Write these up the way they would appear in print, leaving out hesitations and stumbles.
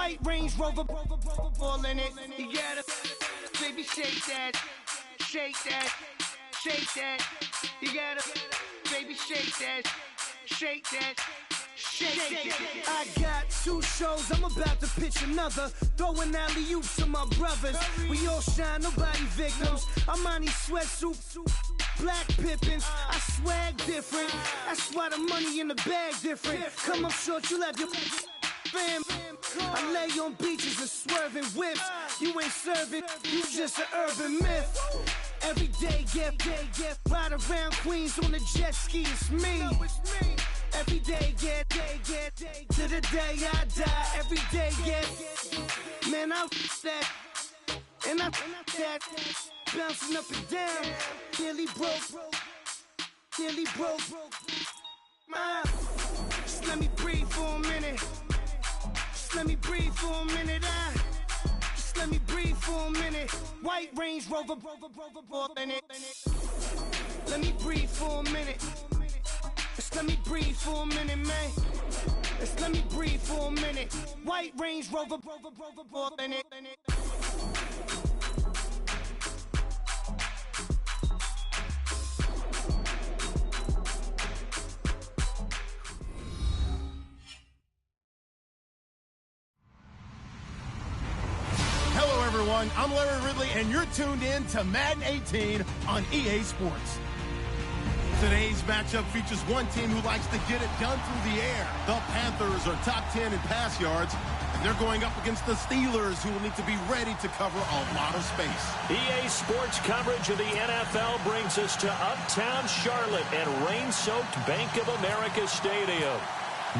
White Range Rover, all in it. You gotta, baby, shake that, shake that, shake that. You gotta, baby, shake that, shake that. I got 2 shows, I'm about to pitch another. Throwing alley-oops to my brothers. We all shine, nobody victims. I'm on these sweatsuits, black Pippins. I swag different. That's why the money in the bag different. Come up short, you have your fam. I lay on beaches and swerving whips. You ain't serving, you just an urban myth. Every day, get ride around Queens on the jet ski, it's me. Every day, get to the day I die. Every day, get, man, I that, and I that, bouncing up and down, nearly broke, just let me breathe for a minute, just let me breathe for a minute, just let me breathe for a minute, White Range Rover, in it, let me breathe for a minute. Just let me breathe for a minute, man. Just let me breathe for a minute. White Range Rover, in it. Hello, everyone. I'm Larry Ridley, and you're tuned in to Madden 18 on EA Sports. Today's matchup features one team who likes to get it done through the air. The Panthers are top 10 in pass yards, and they're going up against the Steelers, who will need to be ready to cover a lot of space. EA Sports coverage of the NFL brings us to Uptown Charlotte and rain-soaked Bank of America Stadium.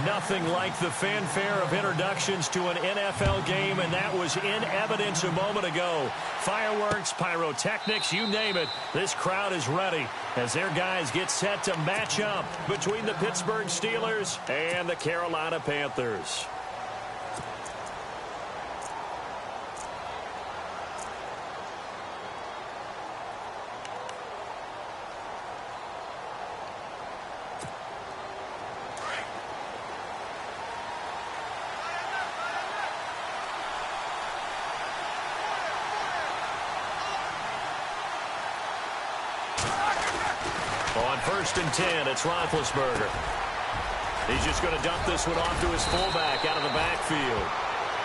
Nothing like the fanfare of introductions to an NFL game, and that was in evidence a moment ago. Fireworks, pyrotechnics, you name it. This crowd is ready as their guys get set to match up between the Pittsburgh Steelers and the Carolina Panthers. On 1st and 10, it's Roethlisberger. He's just going to dump this one off to his fullback out of the backfield.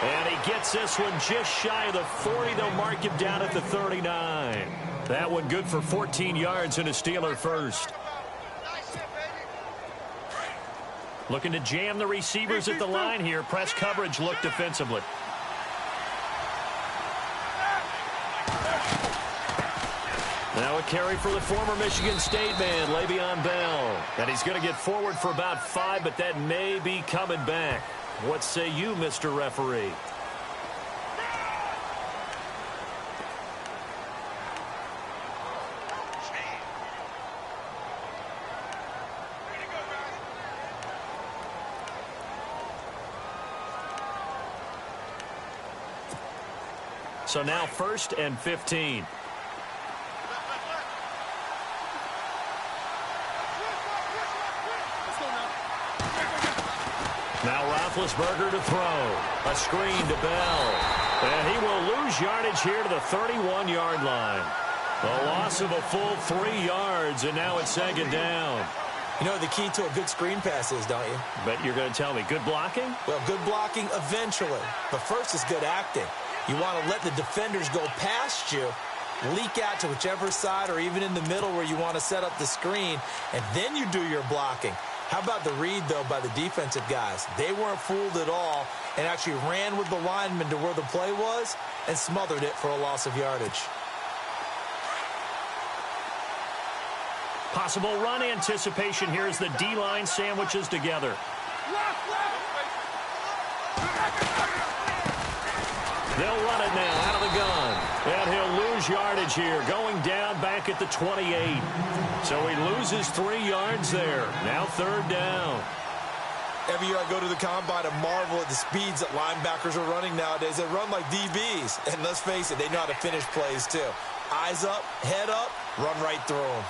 And he gets this one just shy of the 40. They'll mark him down at the 39. That one good for 14 yards and a Steeler first. Looking to jam the receivers at the line here. Press coverage look defensively. Now a carry for the former Michigan State man, Le'Veon Bell. And he's going to get forward for about 5, but that may be coming back. What say you, Mr. Referee? So now 1st and 15. Now Roethlisberger to throw. A screen to Bell. And he will lose yardage here to the 31-yard line. A loss of a full 3 yards, and now it's 2nd down. You know what the key to a good screen pass is, don't you? But you're going to tell me, good blocking? Well, good blocking eventually. But first is good acting. You want to let the defenders go past you, leak out to whichever side or even in the middle where you want to set up the screen, and then you do your blocking. How about the read, though, by the defensive guys? They weren't fooled at all and actually ran with the lineman to where the play was and smothered it for a loss of yardage. Possible run anticipation here as the D-line sandwiches together. They'll run it now out of the gun. And he'll lose yardage here, going down back at the 28. So he loses 3 yards there. Now 3rd down. Every year I go to the combine and marvel at the speeds that linebackers are running nowadays. They run like DBs. And let's face it, they know how to finish plays too. Eyes up, head up, run right through them.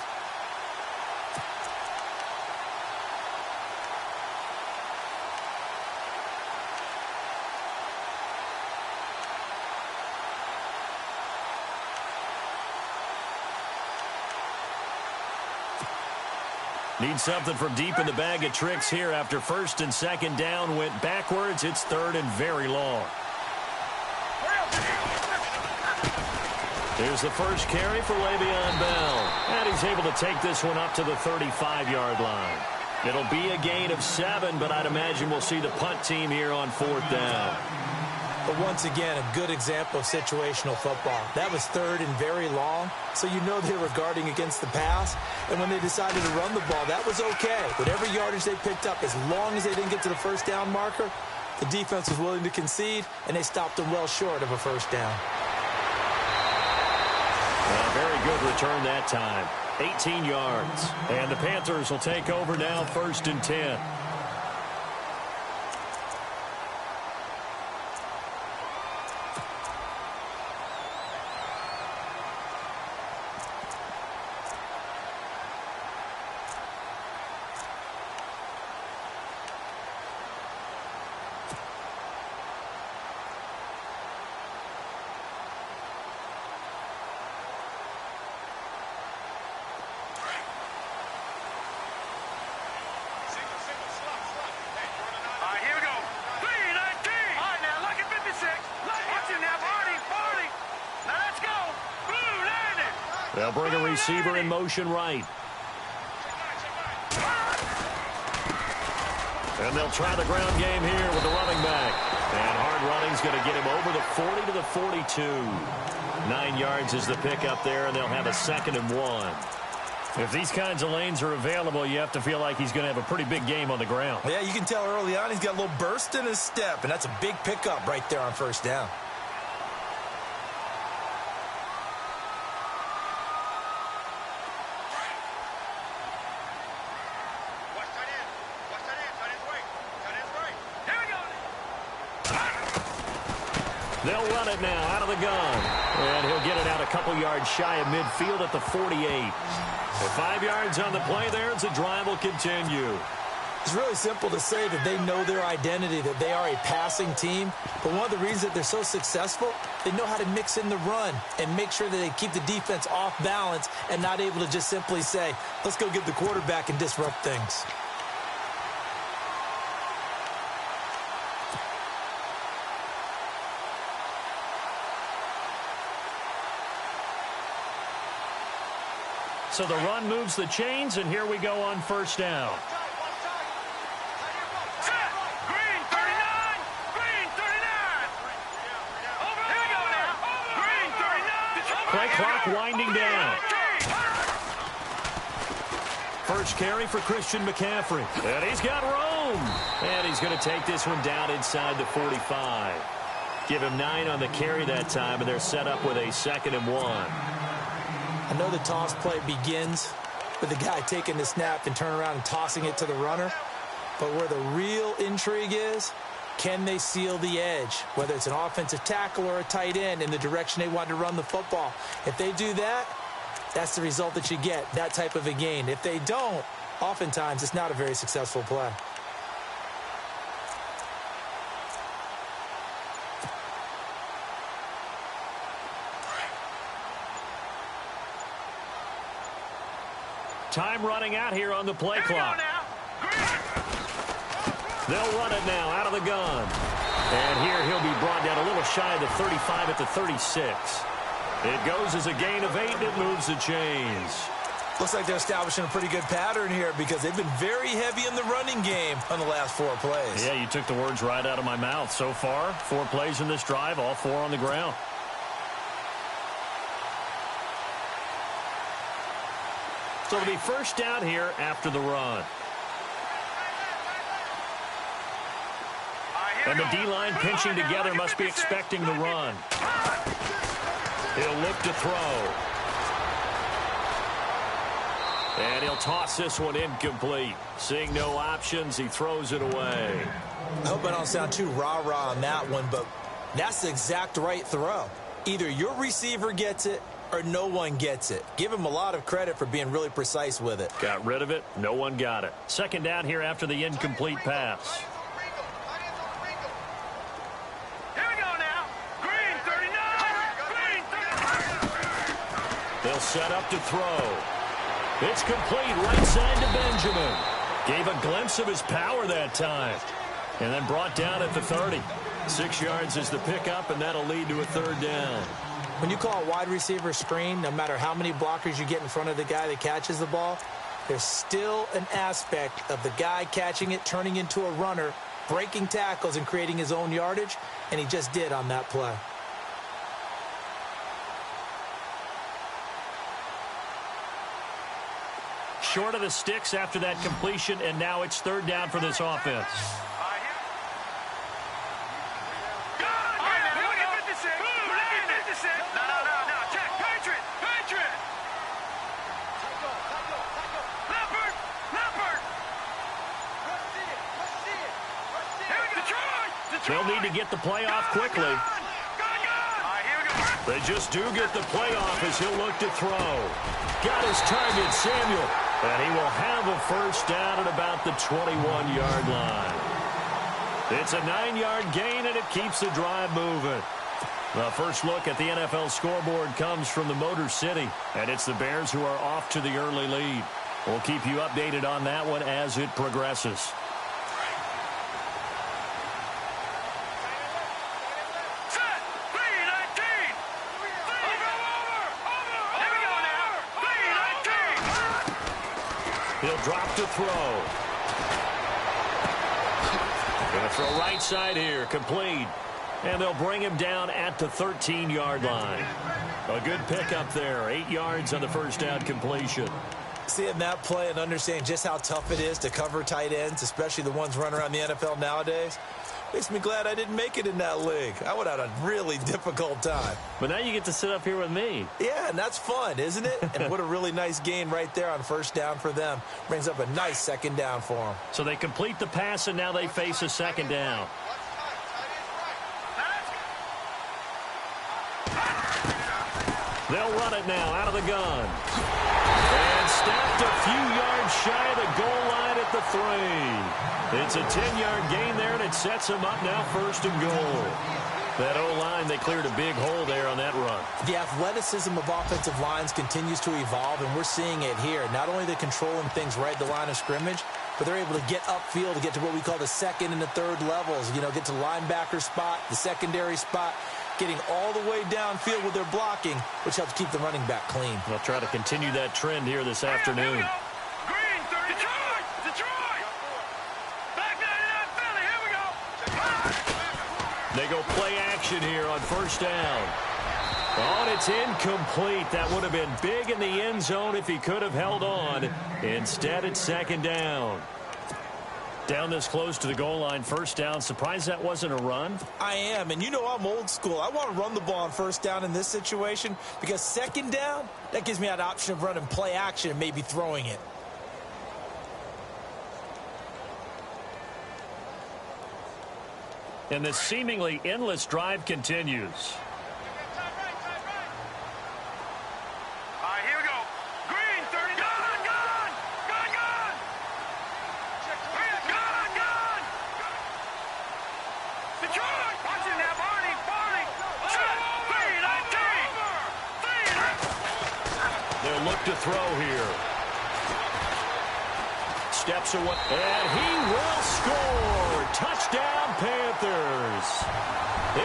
Need something from deep in the bag of tricks here after first and second down went backwards. It's third and very long. Here's the first carry for Le'Veon Bell. And he's able to take this one up to the 35-yard line. It'll be a gain of 7, but I'd imagine we'll see the punt team here on fourth down. But once again, a good example of situational football. That was third and very long, so you know they were guarding against the pass. And when they decided to run the ball, that was okay. Whatever yardage they picked up, as long as they didn't get to the first down marker, the defense was willing to concede, and they stopped them well short of a first down. Very good return that time. 18 yards. And the Panthers will take over now, first and 10. They'll bring a receiver in motion right. And they'll try the ground game here with the running back. And hard running's going to get him over the 40 to the 42. 9 yards is the pickup there, and they'll have a second and 1. If these kinds of lanes are available, you have to feel like he's going to have a pretty big game on the ground. Yeah, you can tell early on he's got a little burst in his step, and that's a big pickup right there on first down. They'll run it now out of the gun. And he'll get it out a couple yards shy of midfield at the 48. With 5 yards on the play there, as the drive will continue. It's really simple to say that they know their identity, that they are a passing team. But one of the reasons that they're so successful, they know how to mix in the run and make sure that they keep the defense off balance and not able to just simply say, let's go get the quarterback and disrupt things. So the run moves the chains, and here we go on first down. Green 39! Green 39! Here we go now! Green 39! Play clock winding down. First carry for Christian McCaffrey. And he's got room. And he's going to take this one down inside the 45. Give him 9 on the carry that time, and they're set up with a second and 1. I know the toss play begins with the guy taking the snap and turning around and tossing it to the runner. But where the real intrigue is, can they seal the edge? Whether it's an offensive tackle or a tight end in the direction they want to run the football. If they do that, that's the result that you get, that type of a gain. If they don't, oftentimes it's not a very successful play. Time running out here on the play clock. They'll run it now out of the gun. And here he'll be brought down a little shy of the 35 at the 36. It goes as a gain of 8, and it moves the chains. Looks like they're establishing a pretty good pattern here because they've been very heavy in the running game on the last 4 plays. Yeah, you took the words right out of my mouth. So far, 4 plays in this drive, all 4 on the ground. So it'll be first down here after the run. And the D-line pinching together must be expecting the run. He'll look to throw. And he'll toss this one incomplete. Seeing no options, he throws it away. I hope I don't sound too rah-rah on that one, but that's the exact right throw. Either your receiver gets it or no one gets it. Give him a lot of credit for being really precise with it. Got rid of it. No one got it. Second down here after the incomplete pass. Here we go now. Green 39! Green 39! They'll set up to throw. It's complete right side to Benjamin. Gave a glimpse of his power that time. And then brought down at the 30. 6 yards is the pickup, and that'll lead to a third down. When you call a wide receiver screen, no matter how many blockers you get in front of the guy that catches the ball, there's still an aspect of the guy catching it, turning into a runner, breaking tackles and creating his own yardage, and he just did on that play. Short of the sticks after that completion, and now it's third down for this offense. They'll need to get the play off quickly. They just do get the play off as he'll look to throw. Got his target, Samuel. And he will have a first down at about the 21-yard line. It's a 9-yard gain, and it keeps the drive moving. The first look at the NFL scoreboard comes from the Motor City, and it's the Bears who are off to the early lead. We'll keep you updated on that one as it progresses. He'll drop to throw. Going to throw right side here, complete. And they'll bring him down at the 13-yard line. A good pickup there, 8 yards on the first down completion. Seeing that play and understanding just how tough it is to cover tight ends, especially the ones running around the NFL nowadays, makes me glad I didn't make it in that league. I would have had a really difficult time. But now you get to sit up here with me. Yeah, and that's fun, isn't it? And what a really nice gain right there on first down for them. Brings up a nice second down for them. So they complete the pass, and now they face a second down. They'll run it now out of the gun. And stacked a few yards shy of the goal line at the 3. It's a 10-yard gain there, and it sets them up now first and goal. That O-line, they cleared a big hole there on that run. The athleticism of offensive lines continues to evolve, and we're seeing it here. Not only they're controlling things right at the line of scrimmage, but they're able to get upfield to get to what we call the second and the third levels. You know, get to linebacker spot, the secondary spot, getting all the way downfield with their blocking, which helps keep the running back clean. They'll try to continue that trend here this afternoon. They go play action here on first down. Oh, and it's incomplete. That would have been big in the end zone if he could have held on. Instead, it's second down. Down this close to the goal line, first down. Surprised that wasn't a run? I am, and you know I'm old school. I want to run the ball on first down in this situation because second down, that gives me that option of running play action and maybe throwing it. And this seemingly endless drive continues. They'll look to throw here. Steps away, and he will score. Touchdown, Panthers.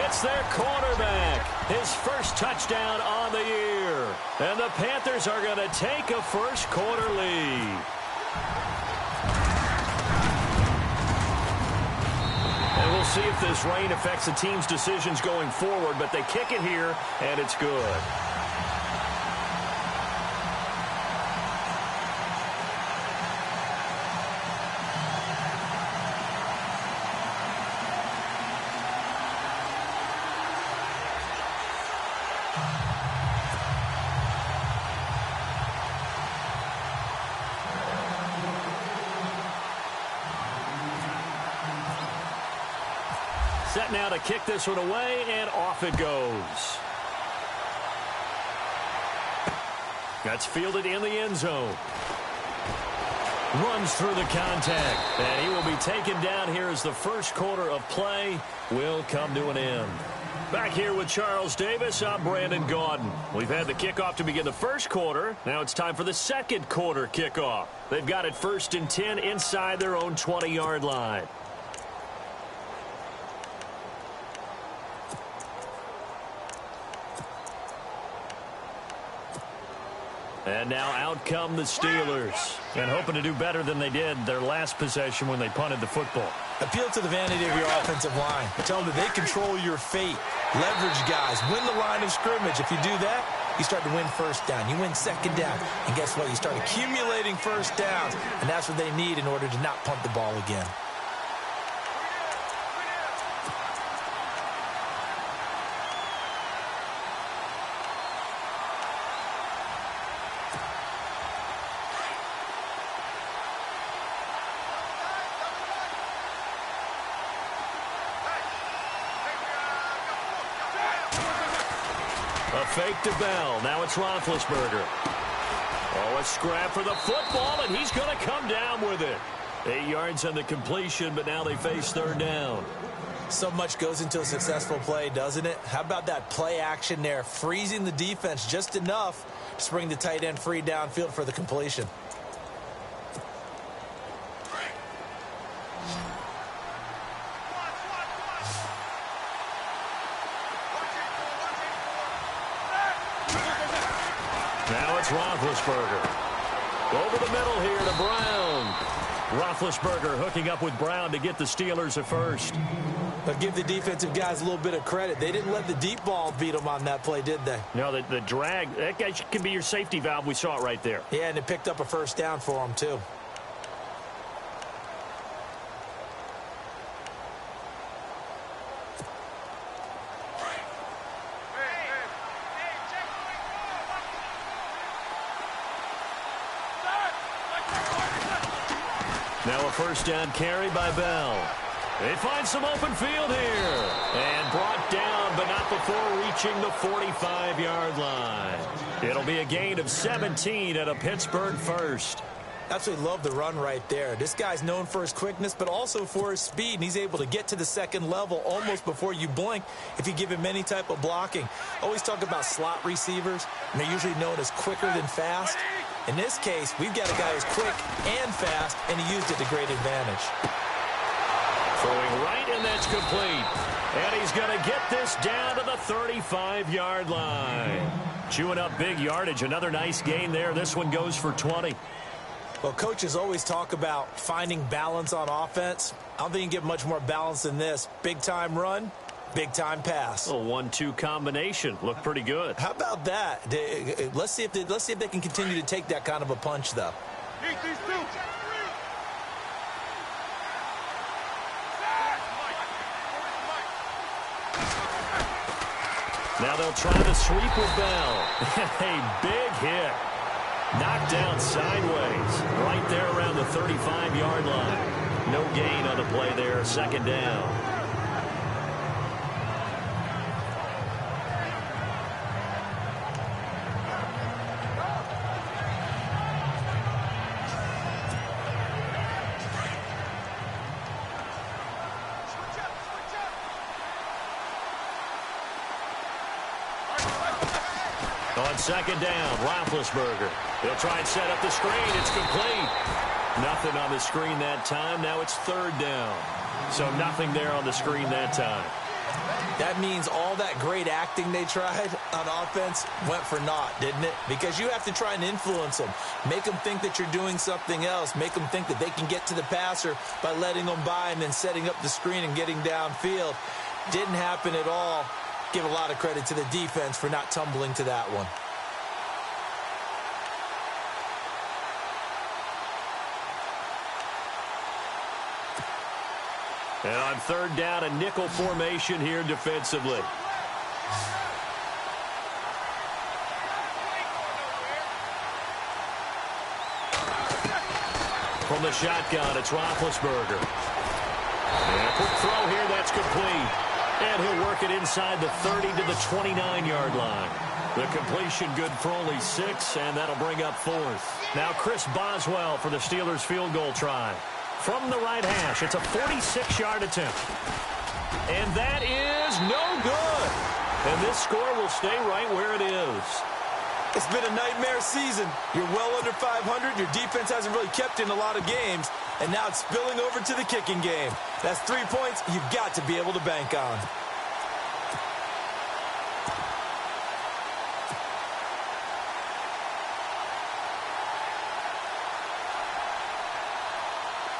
It's their quarterback. His first touchdown on the year. And the Panthers are going to take a first quarter lead. And we'll see if this rain affects the team's decisions going forward, but they kick it here, and it's good. Set now to kick this one away, and off it goes. That's fielded in the end zone. Runs through the contact, and he will be taken down here as the first quarter of play will come to an end. Back here with Charles Davis, I'm Brandon Gaudin. We've had the kickoff to begin the first quarter. Now it's time for the second quarter kickoff. They've got it 1st and 10 inside their own 20-yard line. And now out come the Steelers. And hoping to do better than they did their last possession when they punted the football. Appeal to the vanity of your offensive line. Tell them that they control your fate. Leverage guys. Win the line of scrimmage. If you do that, you start to win first down. You win second down. And guess what? You start accumulating first downs. And that's what they need in order to not punt the ball again. Fake to Bell. Now it's Roethlisberger. Oh, a scrap for the football, and he's going to come down with it. 8 yards on the completion, but now they face third down. So much goes into a successful play, doesn't it? How about that play action there, freezing the defense just enough to bring the tight end free downfield for the completion. Roethlisberger. Over the middle here to Brown. Roethlisberger hooking up with Brown to get the Steelers a first. But give the defensive guys a little bit of credit. They didn't let the deep ball beat them on that play, did they? No, the drag, that guy can be your safety valve. We saw it right there. Yeah, and it picked up a first down for them, too. Now a first down carry by Bell. They find some open field here. And brought down, but not before reaching the 45-yard line. It'll be a gain of 17 at a Pittsburgh first. Absolutely love the run right there. This guy's known for his quickness, but also for his speed. And he's able to get to the second level almost before you blink if you give him any type of blocking. Always talk about slot receivers, and they're usually known as quicker than fast. In this case, we've got a guy who's quick and fast, and he used it to great advantage. Throwing right, and that's complete. And he's going to get this down to the 35-yard line. Chewing up big yardage. Another nice gain there. This one goes for 20. Well, coaches always talk about finding balance on offense. I don't think you can get much more balance than this. Big-time run, big-time pass. A 1-2 combination. Looked pretty good. How about that? Let's see if they can continue to take that kind of a punch, though. Now they'll try to sweep with Bell. A big hit. Knocked down sideways. Right there around the 35-yard line. No gain on the play there. Second down. On second down, Roethlisberger. They'll try and set up the screen. It's complete. Nothing on the screen that time. Now it's third down. So nothing there on the screen that time. That means all that great acting they tried on offense went for naught, didn't it? Because you have to try and influence them. Make them think that you're doing something else. Make them think that they can get to the passer by letting them by and then setting up the screen and getting downfield. Didn't happen at all. Give a lot of credit to the defense for not tumbling to that one. And on third down, a nickel formation here defensively. From the shotgun, it's Roethlisberger. And a quick throw here, that's complete. And he'll work it inside the 30 to the 29-yard line. The completion good for only 6, and that'll bring up fourth. Now Chris Boswell for the Steelers field goal try. From the right hash, it's a 46-yard attempt. And that is no good. And this score will stay right where it is. It's been a nightmare season. You're well under 500. Your defense hasn't really kept in a lot of games. And now it's spilling over to the kicking game. That's 3 points you've got to be able to bank on.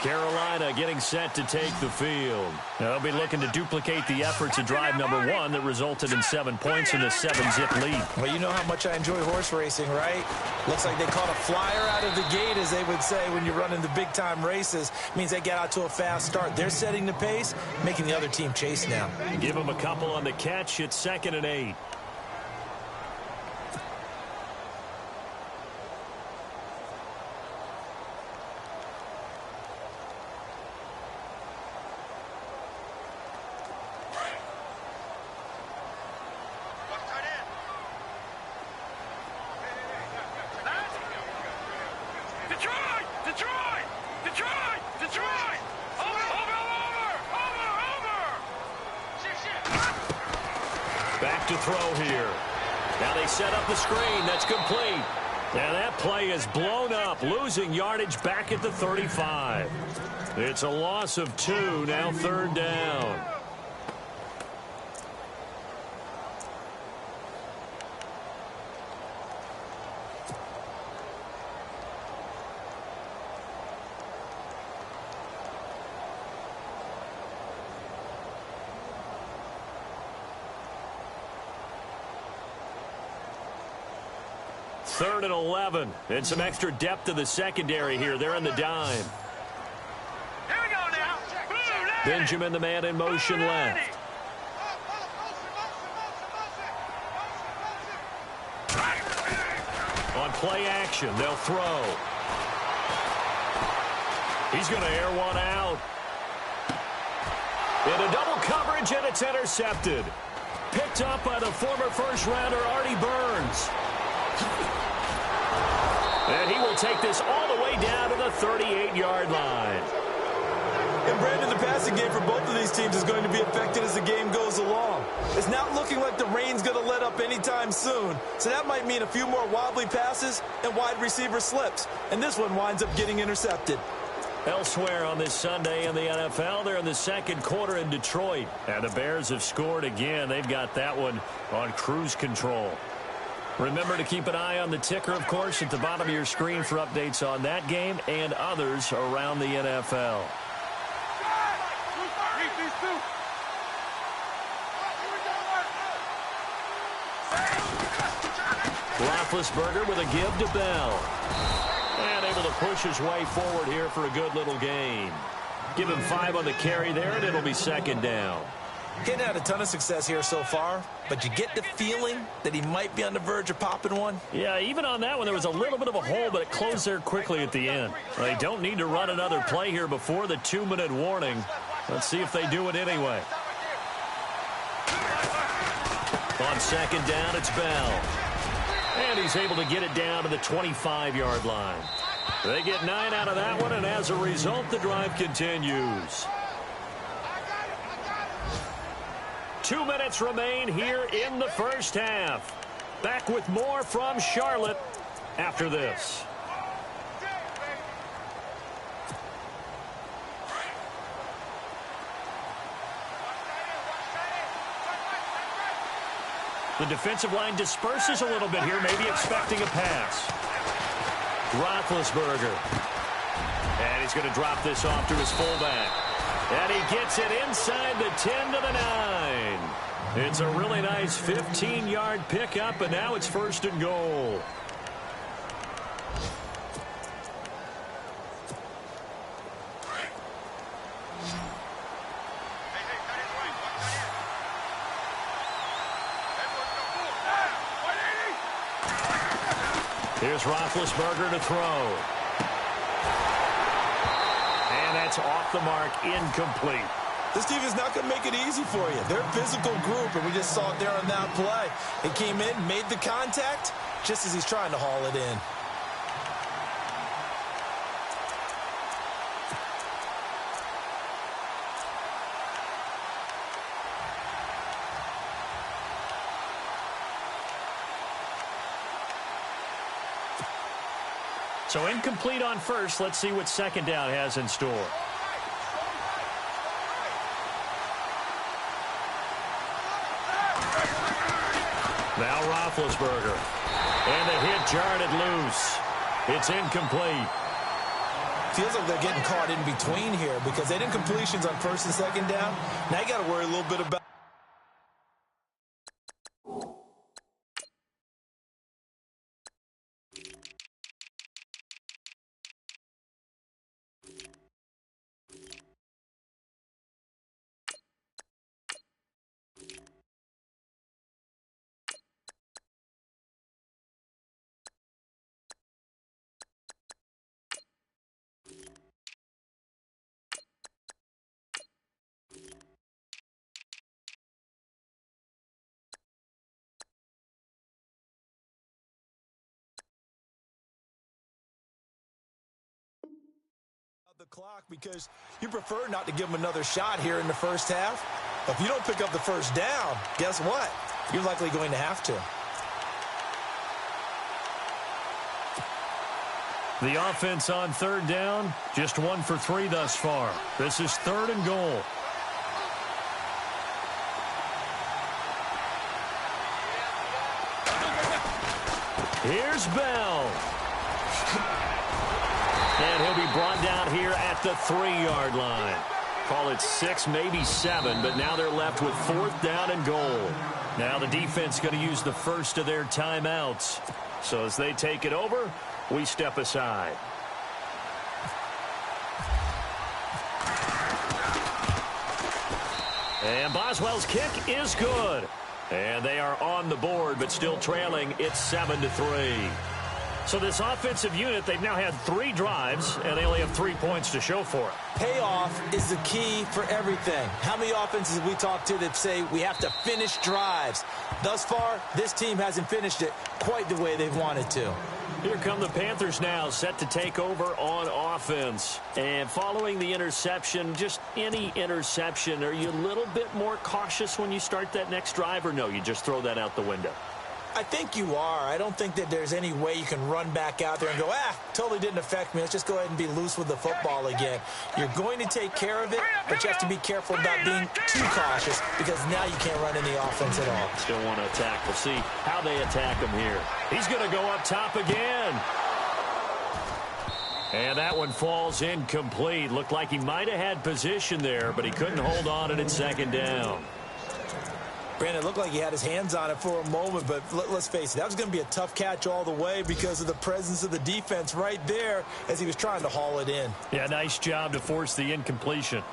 Carolina getting set to take the field. They'll be looking to duplicate the efforts of drive number 1 that resulted in 7 points in the 7-zip lead. Well, you know how much I enjoy horse racing, right? Looks like they caught a flyer out of the gate, as they would say when you're running the big-time races. It means they get out to a fast start. They're setting the pace, making the other team chase now. Give them a couple on the catch. It's 2nd and 8. Back to throw here. Now they set up the screen. That's complete. And that play is blown up, losing yardage back at the 35. It's a loss of 2, now 3rd down. Third and 11, and some extra depth to the secondary here. They're in the dime. Here we go now. Benjamin, the man in motion left. On play action, they'll throw. He's going to air one out. In a double coverage, and it's intercepted. Picked up by the former first-rounder Artie Burns. And he will take this all the way down to the 38-yard line. And Brandon, the passing game for both of these teams is going to be affected as the game goes along. It's not looking like the rain's going to let up anytime soon. So that might mean a few more wobbly passes and wide receiver slips. And this one winds up getting intercepted. Elsewhere on this Sunday in the NFL, they're in the 2nd quarter in Detroit. And the Bears have scored again. They've got that one on cruise control. Remember to keep an eye on the ticker, of course, at the bottom of your screen for updates on that game and others around the NFL. Roethlisberger with a give to Bell. And able to push his way forward here for a good little gain. Give him 5 on the carry there, and it'll be 2nd down. Getting had a ton of success here so far, but you get the feeling that he might be on the verge of popping one. Yeah, even on that one, there was a little bit of a hole, but it closed there quickly at the end. They don't need to run another play here before the 2-minute warning. Let's see if they do it anyway. On 2nd down, it's Bell. And he's able to get it down to the 25-yard line. They get 9 out of that one, and as a result, the drive continues. 2 minutes remain here in the first half. Back with more from Charlotte after this. The defensive line disperses a little bit here, maybe expecting a pass. Roethlisberger. And he's going to drop this off to his fullback. And he gets it inside the 10 to the 9. It's a really nice 15-yard pickup, and now it's 1st and goal. Here's Roethlisberger to throw. And that's off the mark, incomplete. This team is not going to make it easy for you. They're a physical group, and we just saw it there on that play. He came in, made the contact, just as he's trying to haul it in. So incomplete on first. Let's see what second down has in store. Now Roethlisberger. And the hit jarred it loose. It's incomplete. Feels like they're getting caught in between here because they didn't completions on first and second down. Now you got to worry a little bit about. The clock because you prefer not to give them another shot here in the first half. If you don't pick up the first down, guess what? You're likely going to have to. The offense on third down, just 1 for 3 thus far. This is 3rd and goal. Here's Bell. And he'll be brought down here at the 3-yard line. Call it 6, maybe 7, but now they're left with 4th down and goal. Now the defense going to use the first of their timeouts. So as they take it over, we step aside. And Boswell's kick is good. And they are on the board, but still trailing. It's 7-3. So this offensive unit, they've now had 3 drives, and they only have 3 points to show for it. Payoff is the key for everything. How many offenses have we talked to that say we have to finish drives? Thus far, this team hasn't finished it quite the way they've wanted to. Here come the Panthers now, set to take over on offense. And following the interception, just any interception, are you a little bit more cautious when you start that next drive, or no, you just throw that out the window? I think you are. I don't think that there's any way you can run back out there and go, totally didn't affect me. Let's just go ahead and be loose with the football again. You're going to take care of it, but you have to be careful about being too cautious because now you can't run any offense at all. Still want to attack. We'll see how they attack him here. He's going to go up top again. And that one falls incomplete. Looked like he might have had position there, but he couldn't hold on and it's 2nd down. Brandon, it looked like he had his hands on it for a moment, but let's face it, that was going to be a tough catch all the way because of the presence of the defense right there as he was trying to haul it in. Yeah, nice job to force the incompletion.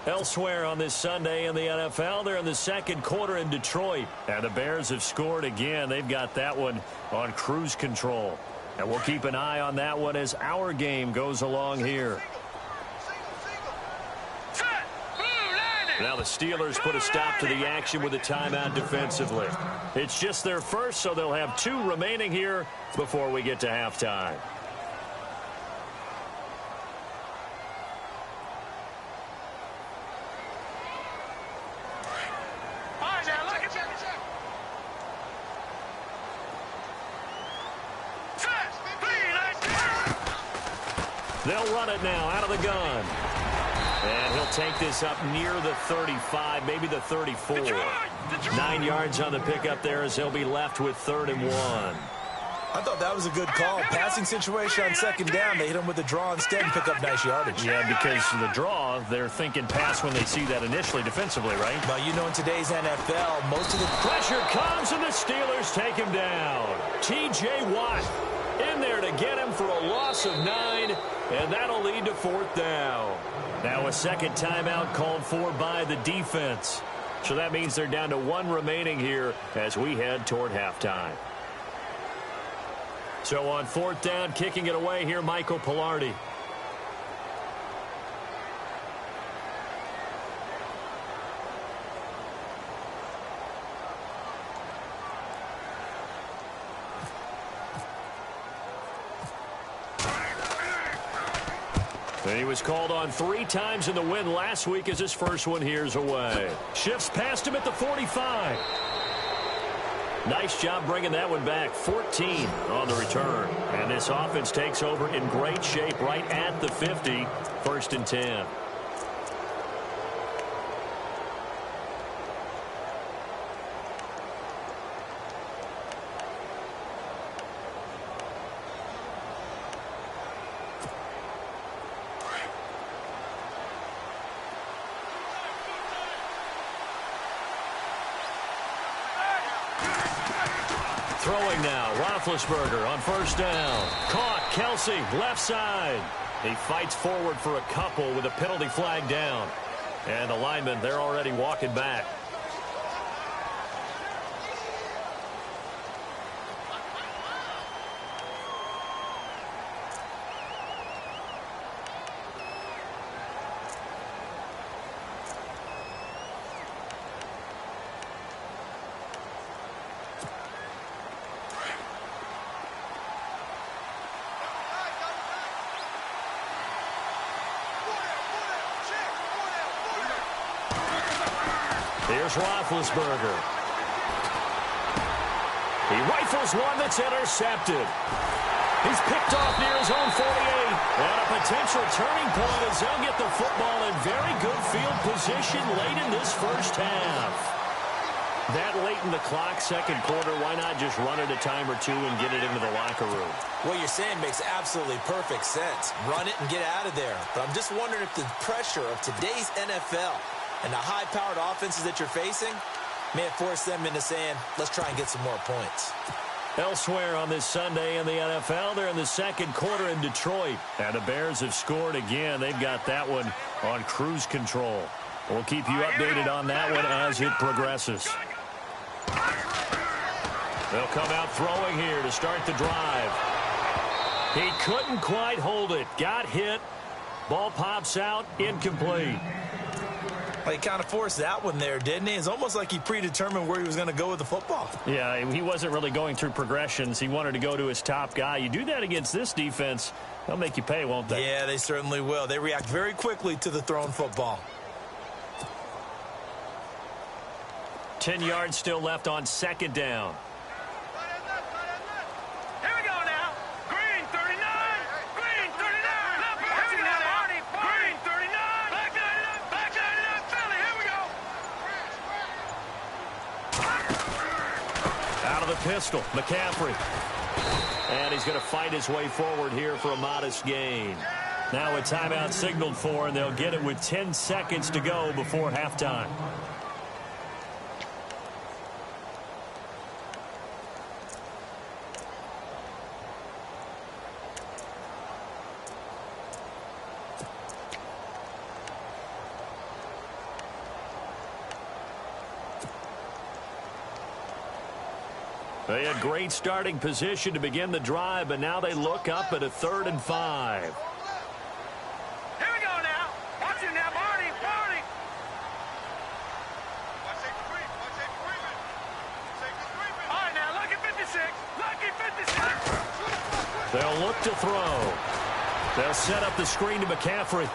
Elsewhere on this Sunday in the NFL, they're in the 2nd quarter in Detroit. And the Bears have scored again. They've got that one on cruise control. And we'll keep an eye on that one as our game goes along here. Now the Steelers put a stop to the action with a timeout defensively. It's just their first, so they'll have 2 remaining here before we get to halftime. They'll run it now out of the gun. And he'll take this up near the 35, maybe the 34. 9 yards on the pickup there as he'll be left with 3rd and 1. I thought that was a good call. Passing situation on 2nd down. They hit him with the draw instead and pick up nice yardage. Yeah, because the draw, they're thinking pass when they see that initially defensively, right? But you know in today's NFL, most of the pressure comes and the Steelers take him down. T.J. Watt in there to get him for a loss of 9, and that'll lead to 4th down. Now a 2nd timeout called for by the defense. So that means they're down to 1 remaining here as we head toward halftime. So on 4th down, kicking it away here, Michael Pilardi. And he was called on 3 times in the win last week as his first one here's away. Shifts past him at the 45. Nice job bringing that one back. 14 on the return. And this offense takes over in great shape right at the 50. 1st and 10. Throwing now, Roethlisberger on 1st down. Caught, Kelsey, left side. He fights forward for a couple with a penalty flag down. And the linemen, they're already walking back. Here's Roethlisberger. He rifles one that's intercepted. He's picked off near his own 48. And a potential turning point as they'll get the football in very good field position late in this first half. That late in the clock, second quarter, why not just run it a time or two and get it into the locker room? What you're saying makes absolutely perfect sense. Run it and get out of there. But I'm just wondering if the pressure of today's NFL and the high-powered offenses that you're facing may have forced them into saying, let's try and get some more points. Elsewhere on this Sunday in the NFL, they're in the second quarter in Detroit. And the Bears have scored again. They've got that one on cruise control. We'll keep you updated on that one as it progresses. They'll come out throwing here to start the drive. He couldn't quite hold it. Got hit. Ball pops out. Incomplete. Well, he kind of forced that one there, didn't he? It's almost like he predetermined where he was going to go with the football. Yeah, he wasn't really going through progressions. He wanted to go to his top guy. You do that against this defense, they'll make you pay, won't they? Yeah, they certainly will. They react very quickly to the thrown football. 10 yards still left on 2nd down. Here we go now. Green 39. Green 39. Here we go now. Green 39. Back 99. Back 99. Philly. Here we go. Out of the pistol, McCaffrey. And he's going to fight his way forward here for a modest gain. Now a timeout signaled for, and they'll get it with 10 seconds to go before halftime. They had great starting position to begin the drive, but now they look up at a 3rd and 5. Here we go now. Watch it now, Barney. Barney. All right, now, lucky 56. Lucky 56. They'll look to throw. They'll set up the screen to McCaffrey.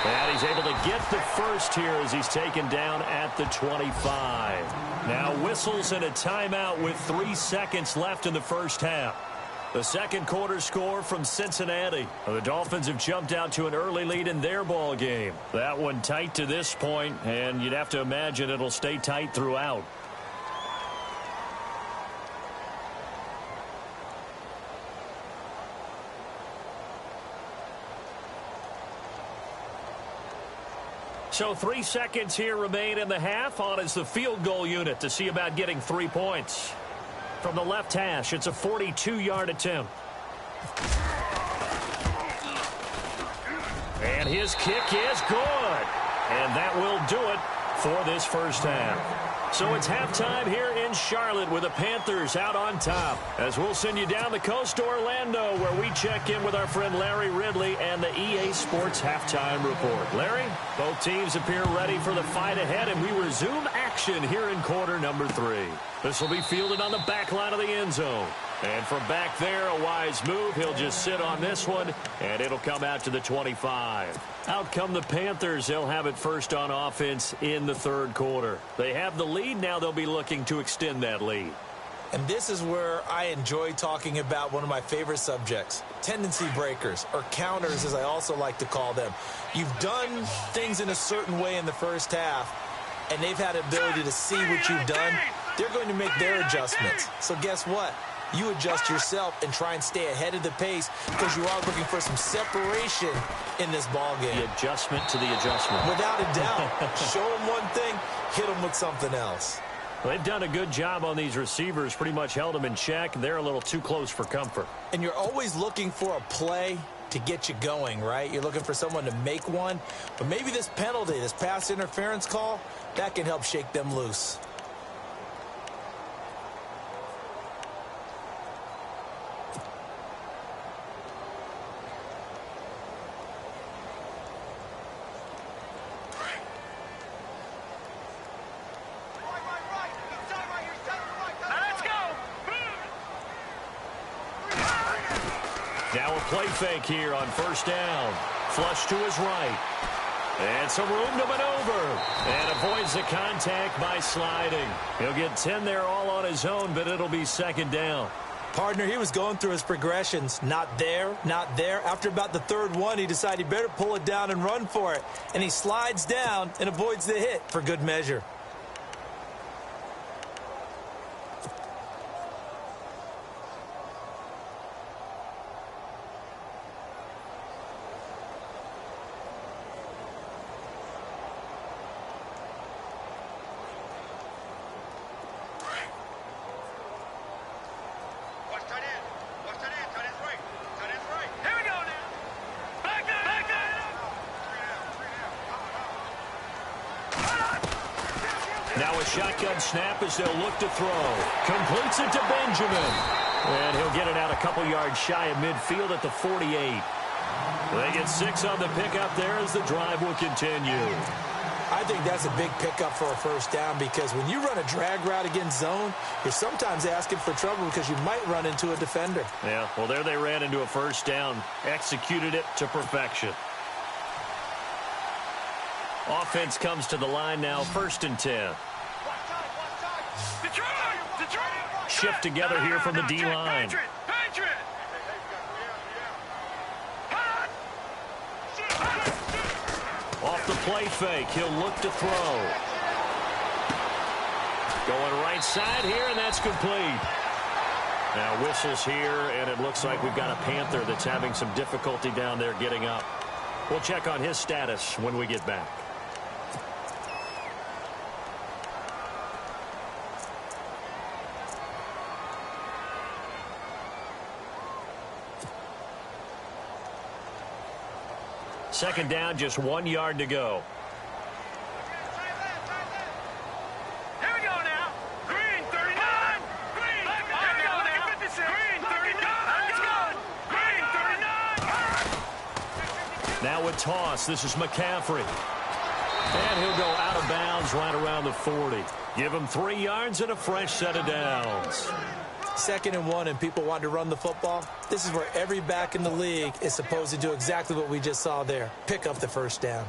And he's able to get the first here as he's taken down at the 25. Now whistles and a timeout with 3 seconds left in the first half. The second quarter score from Cincinnati. The Dolphins have jumped out to an early lead in their ball game. That one tight to this point, and you'd have to imagine it'll stay tight throughout. So 3 seconds here remain in the half. On is the field goal unit to see about getting 3 points. From the left hash, it's a 42-yard attempt. And his kick is good. And that will do it for this first half. So it's halftime here in Charlotte with the Panthers out on top. As we'll send you down the coast to Orlando, where we check in with our friend Larry Ridley and the EA Sports Halftime Report. Larry, both teams appear ready for the fight ahead, and we resume action here in quarter number 3. This will be fielded on the back line of the end zone. And from back there, a wise move. He'll just sit on this one, and it'll come out to the 25. Out come the Panthers. They'll have it first on offense in the third quarter. They have the lead. Now they'll be looking to extend that lead. And this is where I enjoy talking about one of my favorite subjects, tendency breakers, or counters as I also like to call them. You've done things in a certain way in the first half, and they've had the ability to see what you've done. They're going to make their adjustments. So guess what? You adjust yourself and try and stay ahead of the pace because you are looking for some separation in this ball game. The adjustment to the adjustment. Without a doubt. Show them one thing, hit them with something else. Well, they've done a good job on these receivers, pretty much held them in check. They're a little too close for comfort. And you're always looking for a play to get you going, right? You're looking for someone to make one. But maybe this penalty, this pass interference call, that can help shake them loose. Now a play fake here on first down. Flush to his right. And some room to maneuver. And avoids the contact by sliding. He'll get 10 there all on his own, but it'll be second down. Partner, he was going through his progressions. Not there, not there. After about the third one, he decided he better pull it down and run for it. And he slides down and avoids the hit for good measure. Now a shotgun snap as they'll look to throw. Completes it to Benjamin. And he'll get it out a couple yards shy of midfield at the 48. They get 6 on the pickup there as the drive will continue. I think that's a big pickup for a first down because when you run a drag route against zone, you're sometimes asking for trouble because you might run into a defender. Yeah, well, there they ran into a first down. Executed it to perfection. Offense comes to the line now, 1st and 10. Shift together here from the D-line. Off the play fake, he'll look to throw. Going right side here, and that's complete. Now whistles here, and it looks like we've got a Panther that's having some difficulty down there getting up. We'll check on his status when we get back. Second down, just 1 yard to go. Here we go now. Green, 39. Green. Here we go now. Green, 39. It's good. Green, 39. Now a toss. This is McCaffrey. And he'll go out of bounds right around the 40. Give him 3 yards and a fresh set of downs. 2nd and 1 and people want to run the football. This is where every back in the league is supposed to do exactly what we just saw there. Pick up the first down.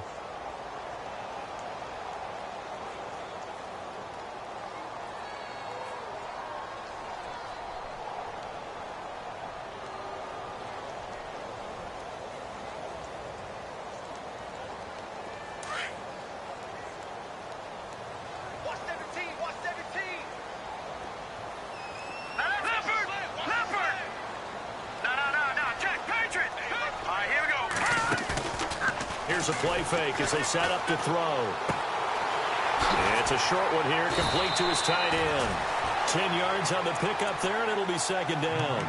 Here's a play fake as they set up to throw. It's a short one here, complete to his tight end. 10 yards on the pickup there, and it'll be second down.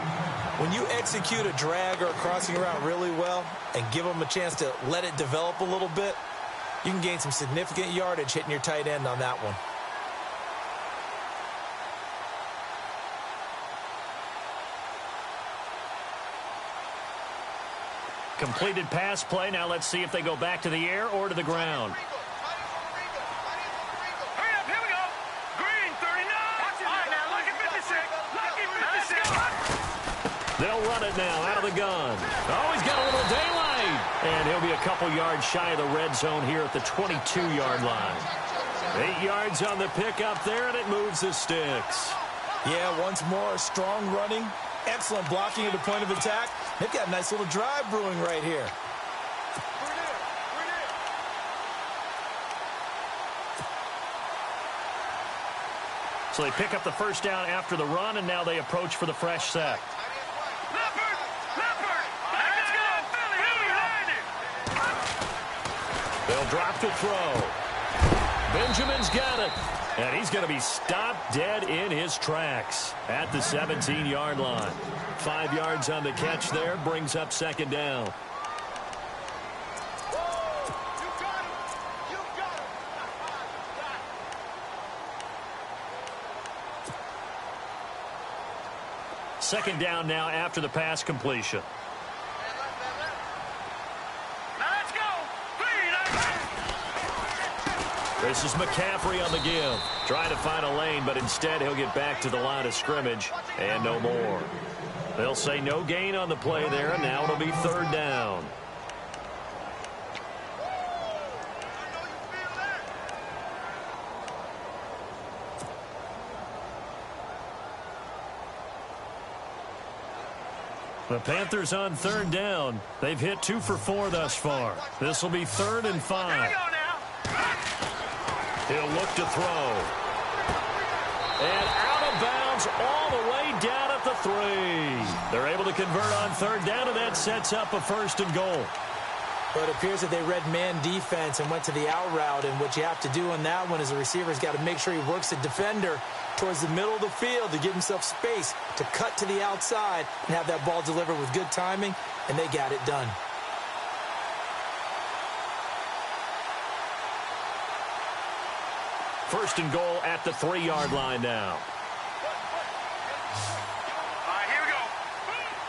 When you execute a drag or a crossing route really well and give them a chance to let it develop a little bit, you can gain some significant yardage hitting your tight end on that one. Completed pass play. Now let's see if they go back to the air or to the ground. Hurry up, here we go. Green, 39. All right, now, lucky 56. Lucky 56. They'll run it now out of the gun. Oh, he's got a little daylight. And he'll be a couple yards shy of the red zone here at the 22-yard line. 8 yards on the pickup there, and it moves the sticks. Yeah, once more, strong running, excellent blocking at the point of attack. They've got a nice little drive brewing right here. So they pick up the first down after the run, and now they approach for the fresh set. They'll drop to throw. Benjamin's got it. And he's going to be stopped dead in his tracks at the 17-yard line. 5 yards on the catch there, brings up second down. Second down now after the pass completion. This is McCaffrey on the give. Trying to find a lane, but instead he'll get back to the line of scrimmage and no more. They'll say no gain on the play there, and now it'll be third down. The Panthers on third down. They've hit 2 for 4 thus far. This will be 3rd and 5. He'll look to throw. And out of bounds all the way down at the 3. They're able to convert on third down, and that sets up a 1st and goal. But it appears that they read man defense and went to the out route, and what you have to do on that one is the receiver's got to make sure he works the defender towards the middle of the field to give himself space to cut to the outside and have that ball delivered with good timing, and they got it done. First and goal at the 3-yard line now. Here we go.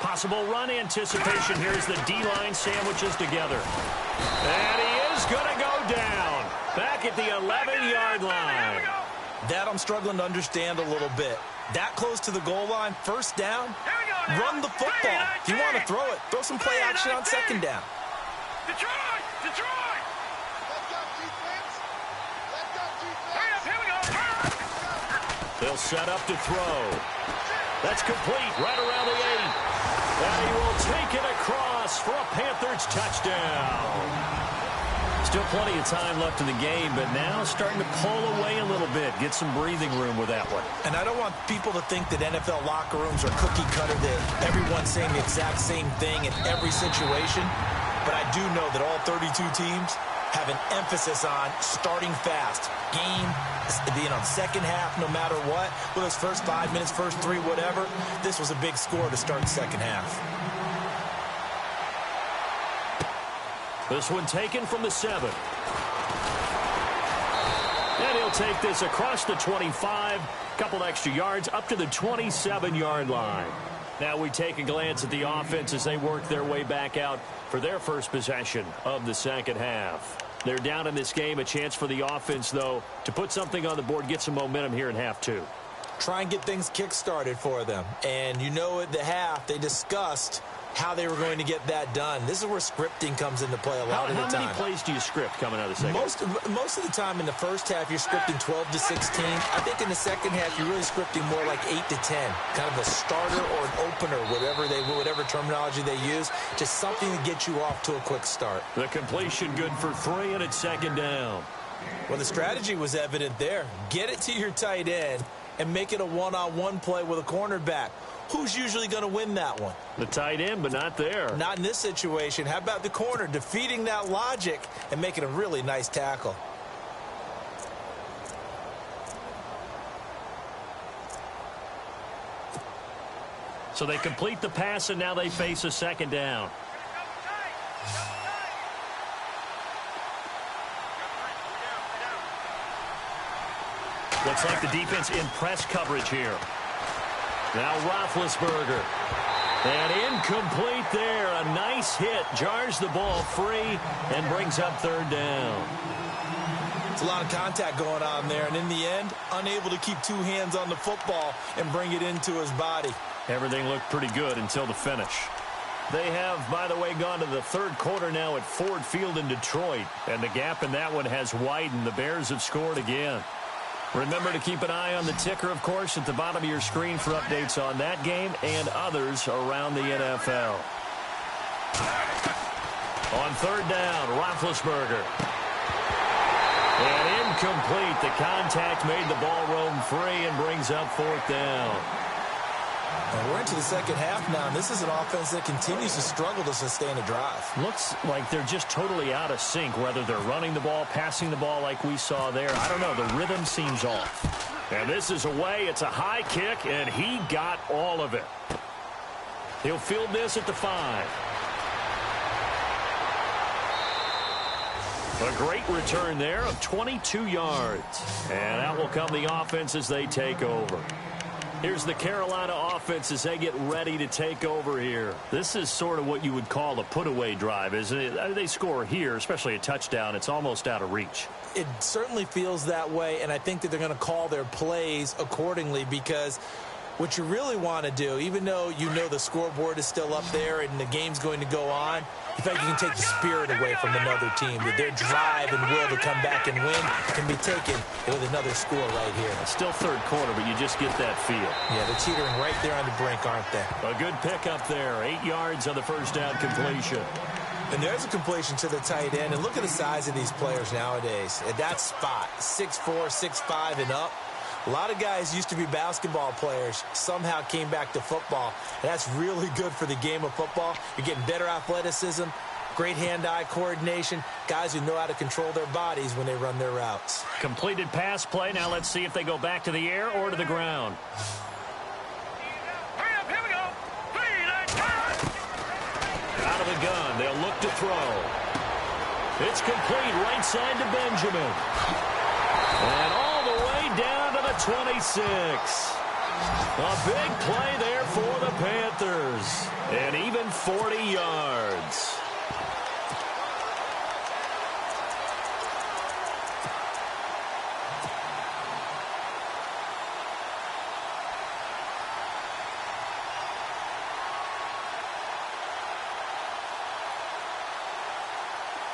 Possible run anticipation. Here's the D-line sandwiches together. And he is going to go down. Back at the 11-yard line. That I'm struggling to understand a little bit. That close to the goal line, first down, run the football. If you want to throw it, throw some play action on second down. Detroit! They'll set up to throw. That's complete right around the 8. And he will take it across for a Panthers touchdown. Still plenty of time left in the game, but now starting to pull away a little bit. Get some breathing room with that one. And I don't want people to think that NFL locker rooms are cookie cutter, that everyone's saying the exact same thing in every situation. But I do know that all 32 teams have an emphasis on starting fast. Game, second half, no matter what. Whether it's first 5 minutes, first 3, whatever. This was a big score to start the second half. This one taken from the 7. And he'll take this across the 25. Couple extra yards up to the 27-yard line. Now we take a glance at the offense as they work their way back out for their first possession of the second half. They're down in this game. A chance for the offense, though, to put something on the board, get some momentum here in half 2. Try and get things kick-started for them. And you know at the half, they discussed how they were going to get that done. This is where scripting comes into play a lot of the time. How many plays do you script coming out of the second half? Most of the time in the first half, you're scripting 12 to 16. I think in the second half, you're really scripting more like 8 to 10. Kind of a starter or an opener, whatever terminology they use. Just something to get you off to a quick start. The completion good for 3, and it's second down. Well, the strategy was evident there. Get it to your tight end and make it a one-on-one play with a cornerback. Who's usually going to win that one? The tight end, but not there. Not in this situation. How about the corner defeating that logic and making a really nice tackle? So they complete the pass, and now they face a second down. Looks like the defense in press coverage here. Now Roethlisberger. And incomplete there. A nice hit. Jars the ball free and brings up third down. It's a lot of contact going on there. And in the end, unable to keep 2 hands on the football and bring it into his body. Everything looked pretty good until the finish. They have, by the way, gone to the third quarter now at Ford Field in Detroit, and the gap in that one has widened. The Bears have scored again. Remember to keep an eye on the ticker, of course, at the bottom of your screen for updates on that game and others around the NFL. On third down, Roethlisberger. And incomplete. The contact made the ball roam free and brings up fourth down. And we're into the second half now, and this is an offense that continues to struggle to sustain a drive. Looks like they're just totally out of sync, whether they're running the ball, passing the ball like we saw there. I don't know. The rhythm seems off. And this is away. It's a high kick, and he got all of it. He'll field this at the 5. A great return there of 22 yards. And out will come the offense as they take over. Here's the Carolina offense as they get ready to take over here. This is sort of what you would call a put-away drive, isn't it? They score here, especially a touchdown. It's almost out of reach. It certainly feels that way, and I think that they're going to call their plays accordingly, because what you really want to do, even though you know the scoreboard is still up there and the game's going to go on, in fact, you can take the spirit away from another team. That their drive and will to come back and win can be taken with another score right here. It's still third quarter, but you just get that feel. Yeah, they're teetering right there on the brink, aren't they? A good pickup there. 8 yards on the first down completion. And there's a completion to the tight end. And look at the size of these players nowadays. At that spot, 6'4", 6'5", and up. A lot of guys used to be basketball players, somehow came back to football. And that's really good for the game of football. You're getting better athleticism, great hand-eye coordination, guys who know how to control their bodies when they run their routes. Completed pass play. Now let's see if they go back to the air or to the ground. Here we go. Out of the gun. They'll look to throw. It's complete right side to Benjamin. And all the way down to the 26. A big play there for the Panthers. And even 40 yards.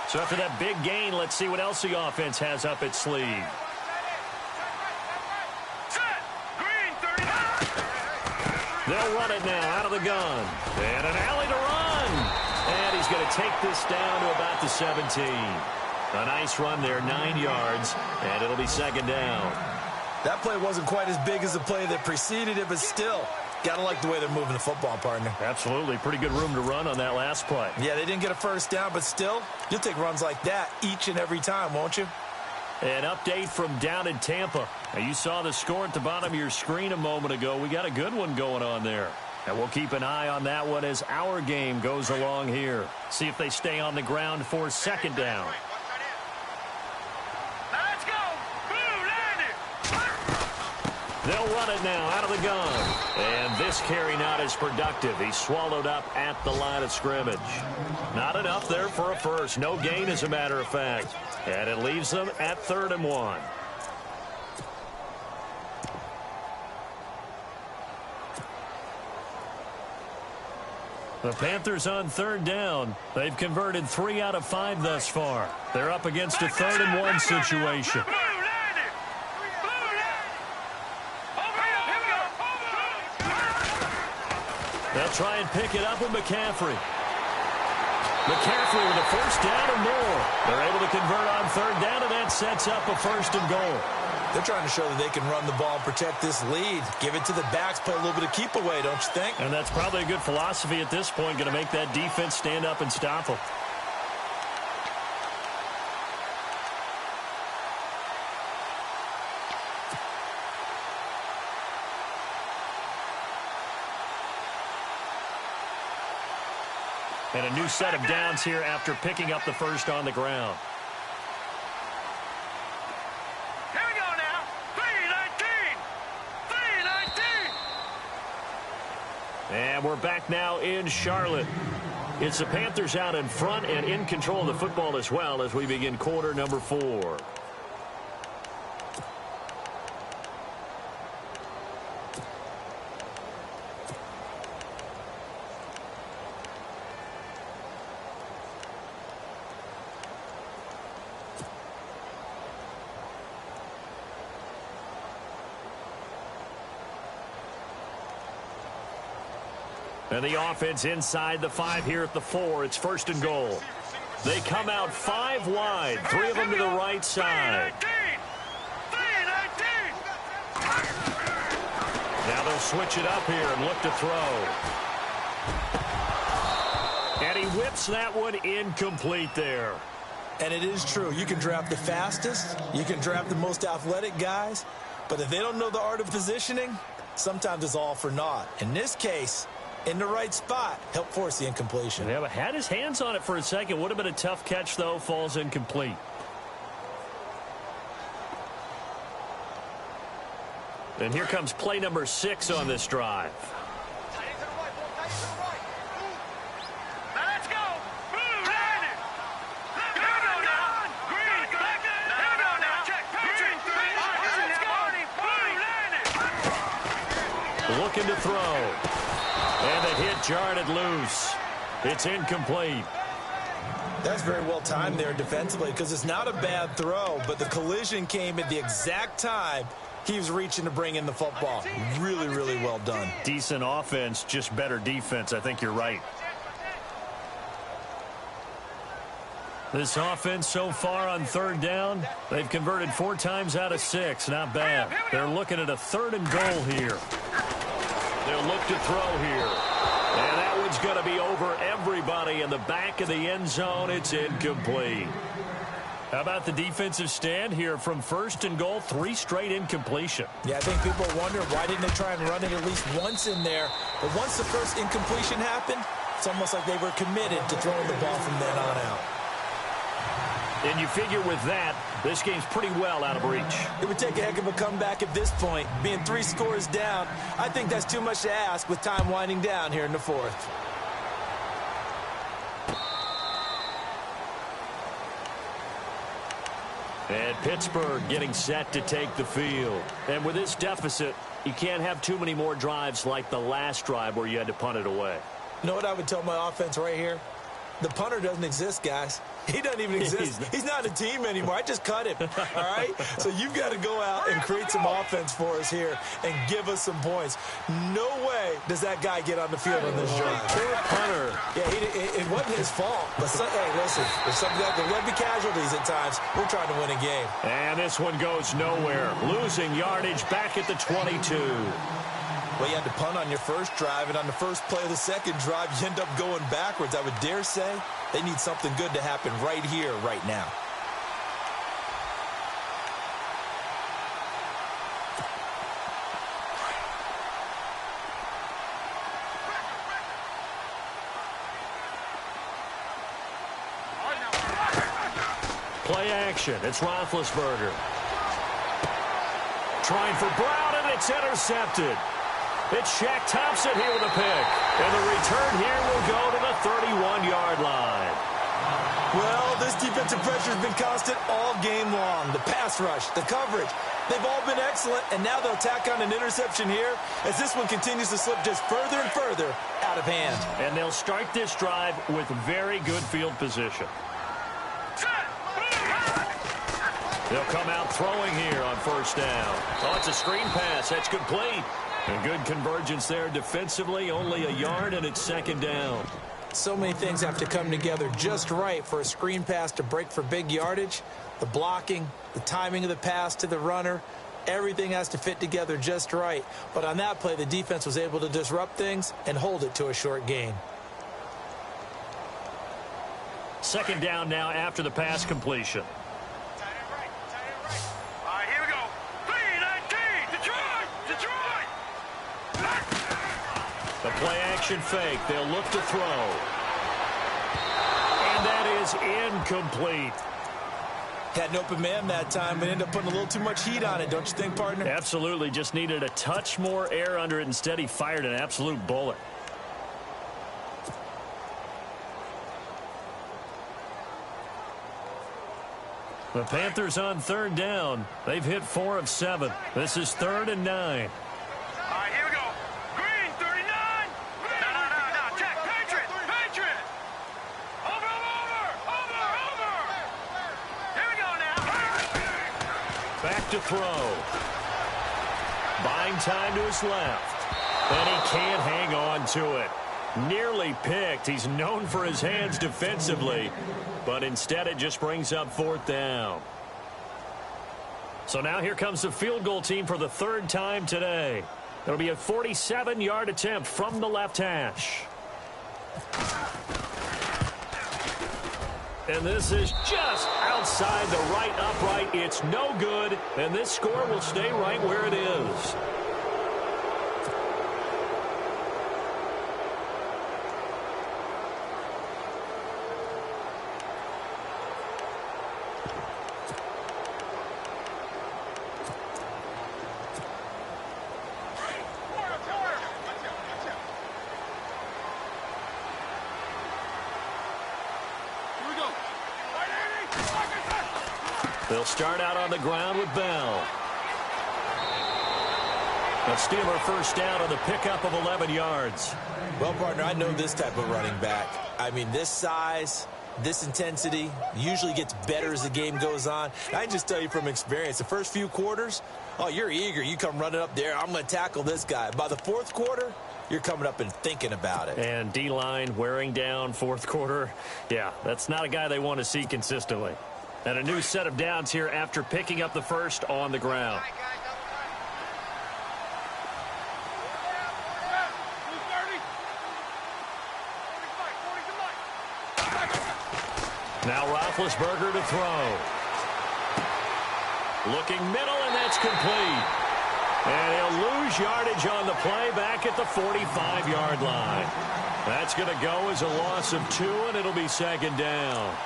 So after that big gain, let's see what else the offense has up its sleeve. They'll run it now out of the gun. And an alley to run. And he's going to take this down to about the 17. A nice run there, 9 yards, and it'll be second down. That play wasn't quite as big as the play that preceded it, but still, got to like the way they're moving the football, partner. Absolutely. Pretty good room to run on that last play. Yeah, they didn't get a first down, but still, you'll take runs like that each and every time, won't you? An update from down in Tampa. Now, you saw the score at the bottom of your screen a moment ago. We got a good one going on there. And we'll keep an eye on that one as our game goes along here. See if they stay on the ground for second down. Let's go. They'll run it now out of the gun. And this carry not as productive. He's swallowed up at the line of scrimmage. Not enough there for a first. No gain, as a matter of fact. And it leaves them at 3rd and 1. The Panthers on 3rd down. They've converted 3 out of 5 thus far. They're up against a 3rd and 1 situation. They'll try and pick it up with McCaffrey. McCaffrey with a first down and more. They're able to convert on 3rd down, and that sets up a 1st and goal. They're trying to show that they can run the ball and protect this lead. Give it to the backs, play a little bit of keep away, don't you think? And that's probably a good philosophy at this point, going to make that defense stand up and stop them. And a new set of downs here after picking up the first on the ground. Here we go now. 3-19. And we're back now in Charlotte. It's the Panthers out in front and in control of the football as well as we begin quarter number 4. And the offense inside the 5 here at the 4. It's 1st and goal. They come out 5 wide, 3 of them to the right side. Now they'll switch it up here and look to throw. And he whips that one incomplete there. And it is true. You can draft the fastest. You can draft the most athletic guys. But if they don't know the art of positioning, sometimes it's all for naught. In this case, in the right spot, help force the incompletion. Yeah, but had his hands on it for a second. Would have been a tough catch, though. Falls incomplete. And here comes play number 6 on this drive. Looking to throw. And the hit jarred it loose. It's incomplete. That's very well timed there defensively because it's not a bad throw, but the collision came at the exact time he was reaching to bring in the football. Really, really well done. Decent offense, just better defense. I think you're right. This offense so far on 3rd down, they've converted 4 times out of 6. Not bad. They're looking at a 3rd and goal here. They'll look to throw here. And that one's going to be over everybody in the back of the end zone. It's incomplete. How about the defensive stand here from 1st and goal? 3 straight incompletion. Yeah, I think people wonder why didn't they try and run it at least once in there. But once the first incompletion happened, it's almost like they were committed to throwing the ball from then on out. And you figure with that, this game's pretty well out of reach. It would take a heck of a comeback at this point. Being 3 scores down, I think that's too much to ask with time winding down here in the 4th. And Pittsburgh getting set to take the field. And with this deficit, you can't have too many more drives like the last drive where you had to punt it away. You know what I would tell my offense right here? The punter doesn't exist, guys. He doesn't even exist. He's not a team anymore. I just cut him, all right? So you've got to go out and create some offense for us here and give us some points. No way does that guy get on the field on this drive. Poor punter. Yeah, it wasn't his fault. But, hey, listen, there's something that there will be casualties at times. We're trying to win a game. And this one goes nowhere. Losing yardage back at the 22. Well, you had to punt on your first drive, and on the first play of the second drive, you end up going backwards. I would dare say they need something good to happen right here, right now. Play action. It's Roethlisberger. Trying for Brown, and it's intercepted. It's Shaq Thompson here with a pick. And the return here will go to the 31-yard line. Well, this defensive pressure has been constant all game long. The pass rush, the coverage, they've all been excellent, and now they'll tack on an interception here as this one continues to slip just further and further out of hand. And they'll start this drive with very good field position. They'll come out throwing here on 1st down. Oh, it's a screen pass. That's complete. And good convergence there defensively. Only a yard, and it's 2nd down. So many things have to come together just right for a screen pass to break for big yardage. The blocking, the timing of the pass to the runner, everything has to fit together just right. But on that play, the defense was able to disrupt things and hold it to a short gain. 2nd down now after the pass completion. The play-action fake. They'll look to throw. And that is incomplete. Had an open man that time, but ended up putting a little too much heat on it, don't you think, partner? Absolutely. Just needed a touch more air under it. Instead, he fired an absolute bullet. The Panthers on 3rd down. They've hit 4 of 7. This is 3rd and 9. To throw. Buying time to his left. And he can't hang on to it. Nearly picked. He's known for his hands defensively, but instead it just brings up 4th down. So now here comes the field goal team for the 3rd time today. It'll be a 47-yard attempt from the left hash. And this is just outside the right upright. It's no good, and this score will stay right where it is. They'll start out on the ground with Bell. A Steeler first down on the pickup of 11 yards. Well, partner, I know this type of running back. I mean, this size, this intensity usually gets better as the game goes on. I can just tell you from experience, the first few quarters, oh, you're eager. You come running up there, I'm going to tackle this guy. By the 4th quarter, you're coming up and thinking about it. And D-line wearing down 4th quarter. Yeah, that's not a guy they want to see consistently. And a new set of downs here after picking up the first on the ground. Now Roethlisberger to throw. Looking middle, and that's complete. And he'll lose yardage on the play back at the 45-yard line. That's going to go as a loss of 2, and it'll be 2nd down.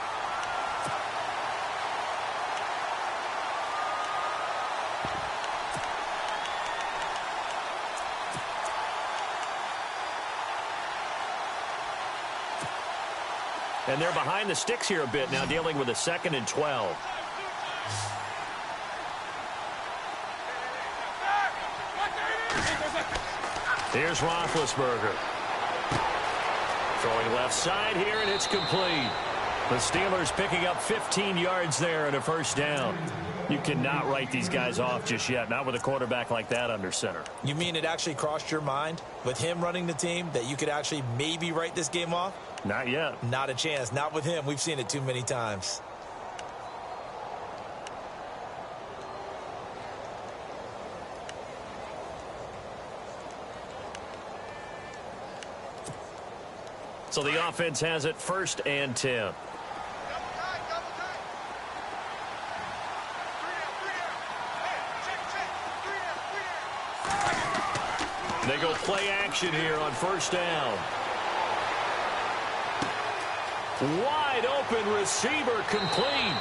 And they're behind the sticks here a bit now, dealing with a 2nd and 12. Here's Roethlisberger. Throwing left side here, and it's complete. The Steelers picking up 15 yards there and a first down. You cannot write these guys off just yet, not with a quarterback like that under center. You mean it actually crossed your mind with him running the team that you could actually maybe write this game off? Not yet. Not a chance. Not with him. We've seen it too many times. So the offense has it 1st and 10. They go play action here on 1st down. Wide open receiver complete.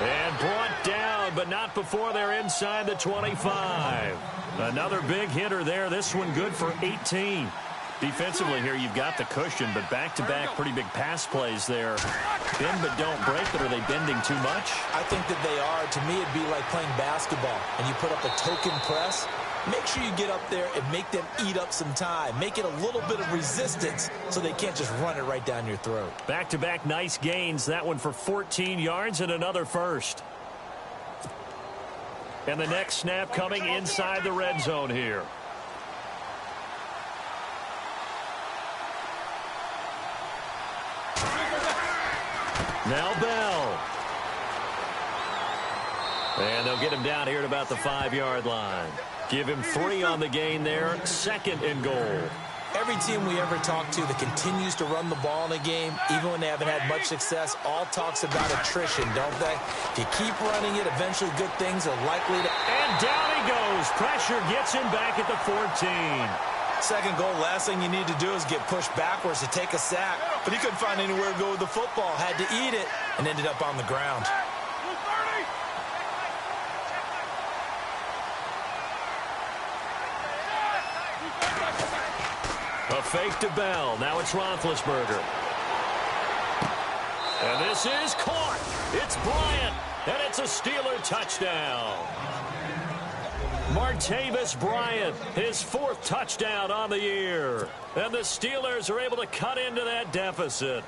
And brought down, but not before they're inside the 25. Another big hitter there. This one good for 18. Defensively here, you've got the cushion, but back-to-back pretty big pass plays there. Bend but don't break, but are they bending too much? I think that they are. To me, it'd be like playing basketball, and you put up a token press. Make sure you get up there and make them eat up some time. Make it a little bit of resistance so they can't just run it right down your throat. Back-to-back nice gains. That one for 14 yards and another first. And the next snap coming inside the red zone here. Now Bell. And they'll get him down here at about the 5-yard line. Give him 3 on the gain there. 2nd and goal. Every team we ever talk to that continues to run the ball in a game, even when they haven't had much success, all talks about attrition, don't they? If you keep running it, eventually good things are likely to... And down he goes. Pressure gets him back at the 14. 2nd goal, last thing you need to do is get pushed backwards to take a sack. But he couldn't find anywhere to go with the football. Had to eat it and ended up on the ground. A fake to Bell. Now it's Roethlisberger. And this is caught. It's Bryant. And it's a Steeler touchdown. Martavis Bryant, his 4th touchdown on the year. And the Steelers are able to cut into that deficit.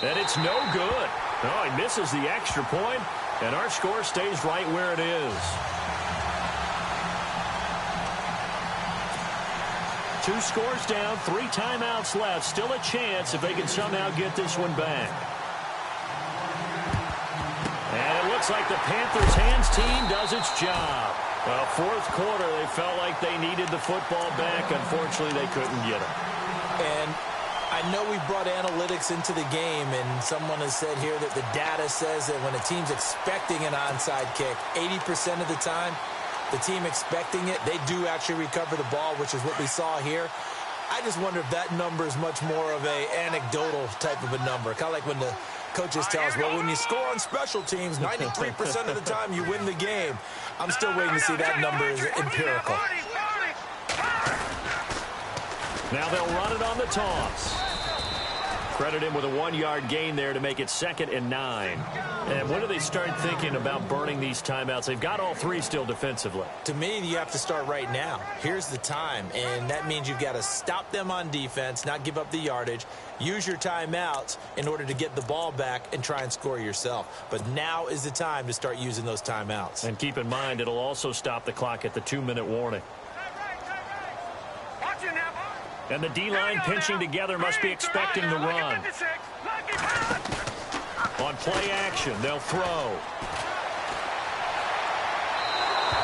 And it's no good. Oh, he misses the extra point, and our score stays right where it is. 2 scores down, 3 timeouts left. Still a chance if they can somehow get this one back. And it looks like the Panthers' hands team does its job. Well, fourth quarter, they felt like they needed the football back. Unfortunately, they couldn't get it. And I know we brought analytics into the game, and someone has said here that the data says that when a team's expecting an onside kick, 80% of the time, the team expecting it, they do actually recover the ball, which is what we saw here. I just wonder if that number is much more of a anecdotal type of a number. Kind of like when the coaches tell us, well, when you score on special teams, 93% of the time you win the game. I'm still waiting to see that number is empirical. Now they'll run it on the toss. Credit him with a 1-yard gain there to make it 2nd and 9. And when do they start thinking about burning these timeouts? They've got all 3 still defensively. To me, you have to start right now. Here's the time, and that means you've got to stop them on defense, not give up the yardage, use your timeouts in order to get the ball back and try and score yourself. But now is the time to start using those timeouts. And keep in mind, it'll also stop the clock at the 2-minute warning. And the D-line pinching together must be expecting the run. On play action, they'll throw.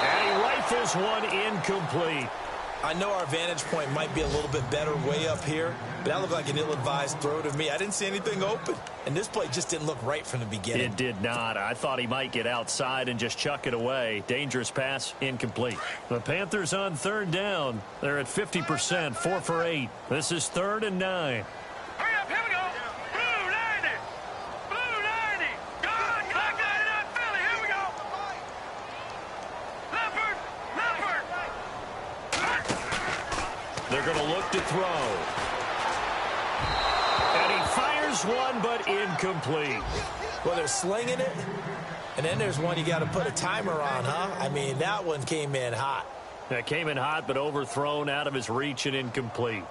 And he rifles one incomplete. I know our vantage point might be a little bit better way up here, but that looked like an ill-advised throw to me. I didn't see anything open, and this play just didn't look right from the beginning. It did not. I thought he might get outside and just chuck it away. Dangerous pass, incomplete. The Panthers on 3rd down. They're at 50%, 4 for 8. This is 3rd and 9. Hurry up, here we go. Blue 90. Blue 90. Go on, clock got it out, Philly. Here we go. Leopard. They're going to look to throw. And he fires one, but incomplete. Well, they're slinging it, and then there's one you got to put a timer on, huh? I mean, that one came in hot. That came in hot, but overthrown, out of his reach and incomplete.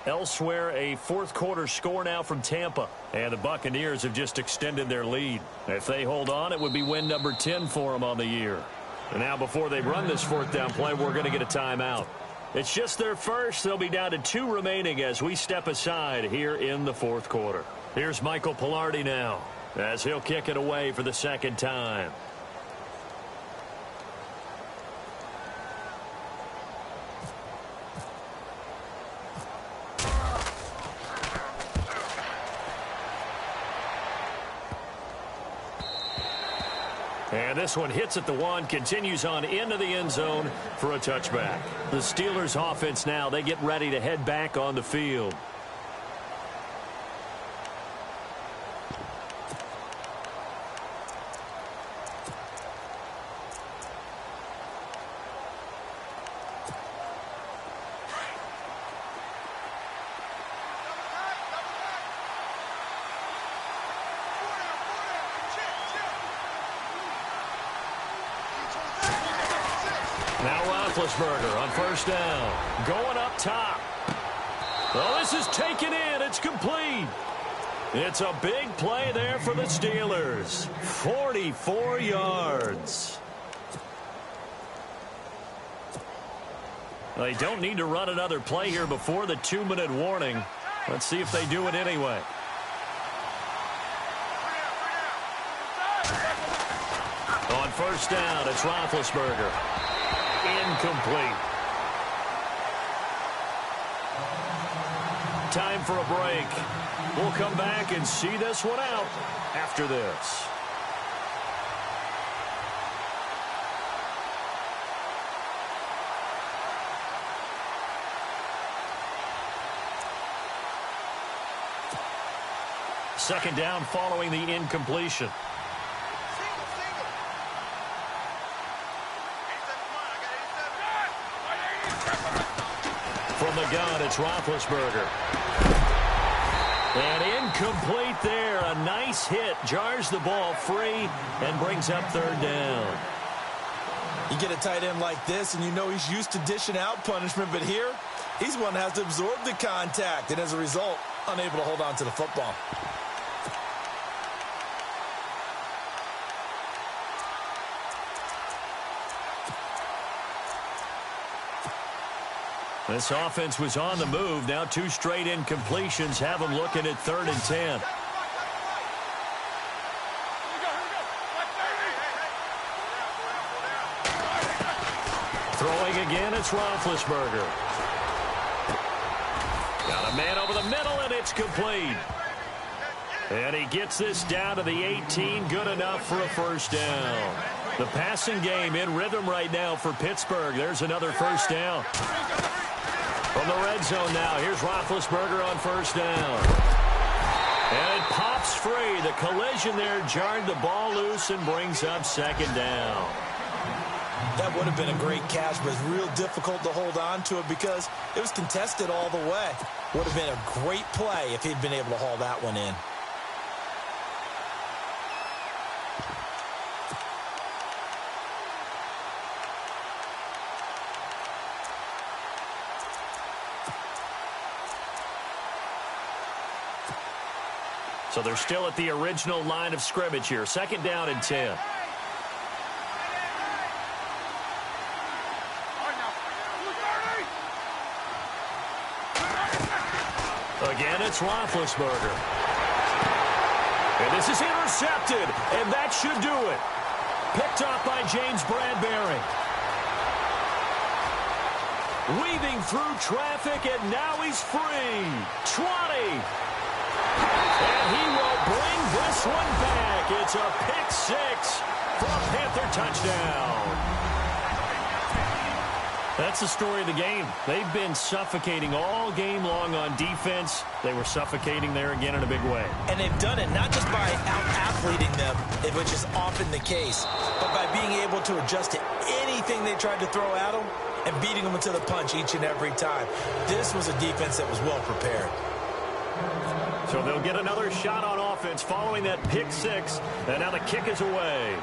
Elsewhere, a fourth quarter score now from Tampa. And the Buccaneers have just extended their lead. If they hold on, it would be win number 10 for them on the year. And now before they run this 4th down play, we're going to get a timeout. It's just their first. They'll be down to 2 remaining as we step aside here in the 4th quarter. Here's Michael Pilardi now as he'll kick it away for the 2nd time. And this one hits at the 1, continues on into the end zone for a touchback. The Steelers offense now, they get ready to head back on the field. Now Roethlisberger on 1st down. Going up top. Oh, this is taken in. It's complete. It's a big play there for the Steelers. 44 yards. They don't need to run another play here before the 2-minute warning. Let's see if they do it anyway. On 1st down, it's Roethlisberger. Incomplete. Time for a break. We'll come back and see this one out after this. Second down following the incompletion. From the gun, it's Roethlisberger. And incomplete there. A nice hit. Jars the ball free and brings up 3rd down. You get a tight end like this, and you know he's used to dishing out punishment, but here, he's one that has to absorb the contact, and as a result, unable to hold on to the football. This offense was on the move. Now 2 straight incompletions have them looking at 3rd and 10. Throwing again, it's Roethlisberger. Got a man over the middle, and it's complete. And he gets this down to the 18, good enough for a first down. The passing game in rhythm right now for Pittsburgh. There's another first down. From the red zone now, here's Roethlisberger on first down. And it pops free. The collision there jarred the ball loose and brings up 2nd down. That would have been a great catch, but it's real difficult to hold on to it because it was contested all the way. Would have been a great play if he'd been able to haul that one in. So they're still at the original line of scrimmage here. 2nd down and 10. Again, it's Roethlisberger. And this is intercepted, and that should do it. Picked off by James Bradbury. Weaving through traffic, and now he's free. 20. And he will bring this one back. It's a pick-6 for a Panther touchdown. That's the story of the game. They've been suffocating all game long on defense. They were suffocating there again in a big way. And they've done it not just by out-athleting them, which is often the case, but by being able to adjust to anything they tried to throw at them and beating them into the punch each and every time. This was a defense that was well prepared. So they'll get another shot on offense following that pick-6, and now the kick is away.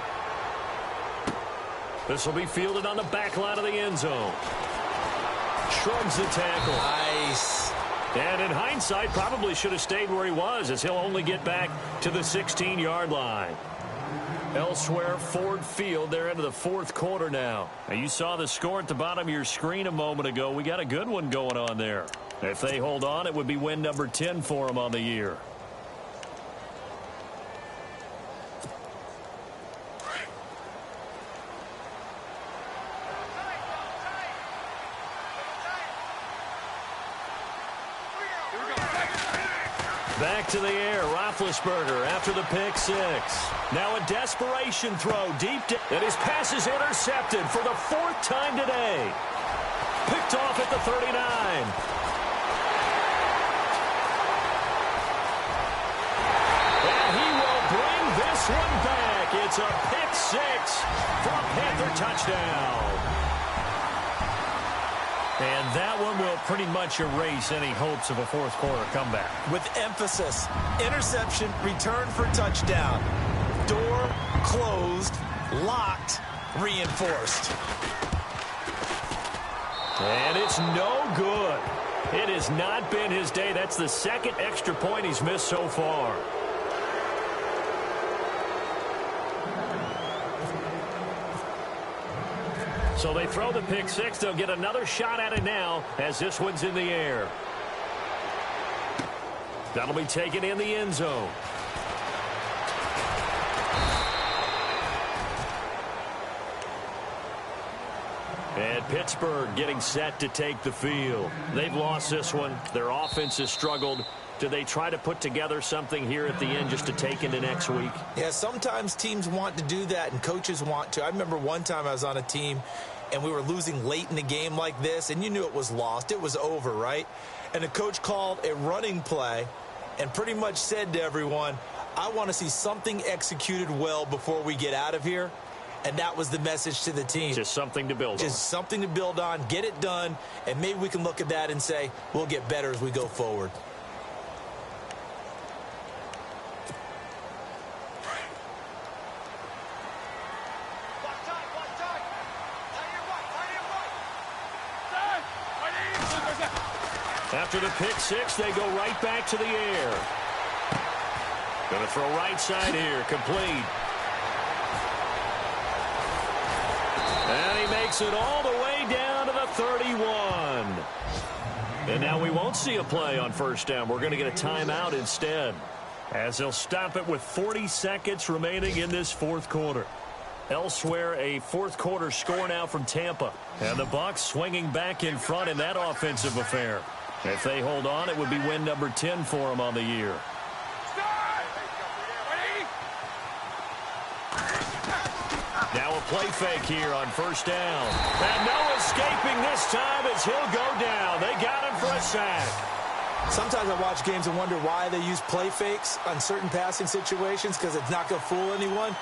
This will be fielded on the back line of the end zone. Shrugs the tackle. Nice. And in hindsight, probably should have stayed where he was, as he'll only get back to the 16-yard line. Elsewhere, Ford Field, they're into the 4th quarter now. And you saw the score at the bottom of your screen a moment ago. We got a good one going on there. If they hold on, it would be win number 10 for them on the year. Back to the air, Roethlisberger after the pick-6. Now a desperation throw deep, and his pass is intercepted for the 4th time today. Picked off at the 39. And he will bring this one back. It's a pick-6 for a Panther touchdown. And that one will pretty much erase any hopes of a 4th quarter comeback. With emphasis, interception, return for touchdown. Door closed, locked, reinforced. And it's no good. It has not been his day. That's the 2nd extra point he's missed so far. So they throw the pick-6. They'll get another shot at it now as this one's in the air. That'll be taken in the end zone. And Pittsburgh getting set to take the field. They've lost this one. Their offense has struggled. Do they try to put together something here at the end just to take into next week? Yeah, sometimes teams want to do that and coaches want to. I remember one time I was on a team and we were losing late in the game like this, and you knew it was lost. It was over, right? And the coach called a running play and pretty much said to everyone, I want to see something executed well before we get out of here. And that was the message to the team. Just something to build on. Just something to build on, get it done, and maybe we can look at that and say, we'll get better as we go forward. After the pick-6, they go right back to the air. Going to throw right side here, complete. And he makes it all the way down to the 31. And now we won't see a play on first down. We're going to get a timeout instead, as they'll stop it with 40 seconds remaining in this fourth quarter. Elsewhere, a fourth quarter score now from Tampa. And the Bucs swinging back in front in that offensive affair. If they hold on, it would be win number 10 for them on the year. Now a play fake here on first down. And no escaping this time as he'll go down. They got him for a sack. Sometimes I watch games and wonder why they use play fakes on certain passing situations, because it's not going to fool anyone.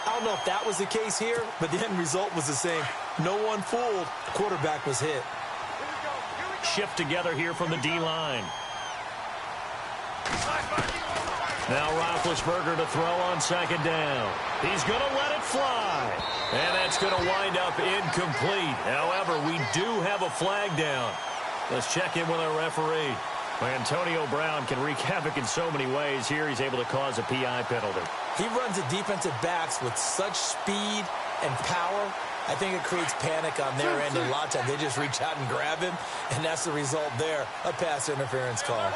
I don't know if that was the case here, but the end result was the same. No one fooled. The quarterback was hit. Shift together here from the D-line. Now Roethlisberger to throw on second down. He's going to let it fly. And that's going to wind up incomplete. However, we do have a flag down. Let's check in with our referee. Antonio Brown can wreak havoc in so many ways. Here he's able to cause a PI penalty. He runs the defensive backs with such speed and power. I think it creates panic on their end. And a lot of times they just reach out and grab him. And that's the result there, a pass interference call.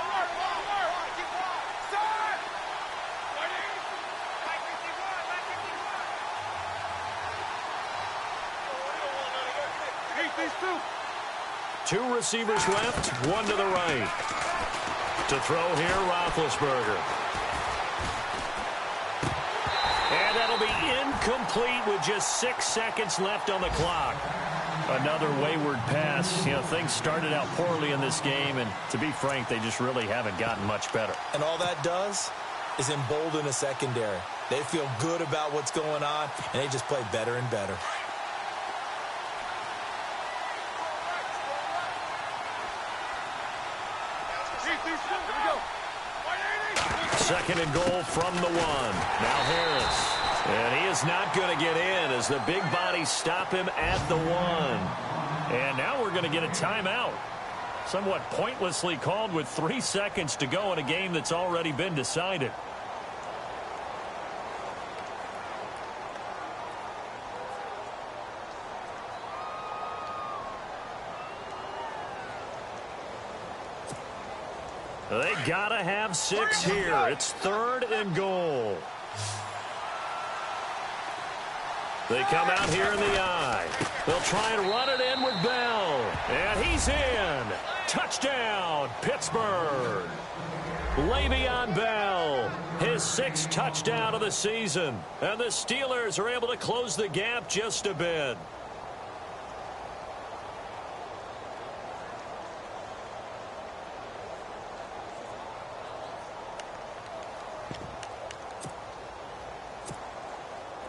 Two receivers left, one to the right. To throw here, Roethlisberger. And that'll be incomplete with just 6 seconds left on the clock. Another wayward pass. You know, things started out poorly in this game, and to be frank, they just really haven't gotten much better. And all that does is embolden a secondary. They feel good about what's going on, and they just play better and better. Second and goal from the one. Now Harris. And he is not going to get in as the big bodies stop him at the one. And now we're going to get a timeout. Somewhat pointlessly called with 3 seconds to go in a game that's already been decided. They gotta have 6 here. It's third and goal. They come out here in the eye. They'll try and run it in with Bell. And he's in. Touchdown, Pittsburgh. Le'Veon Bell, his 6th touchdown of the season. And the Steelers are able to close the gap just a bit.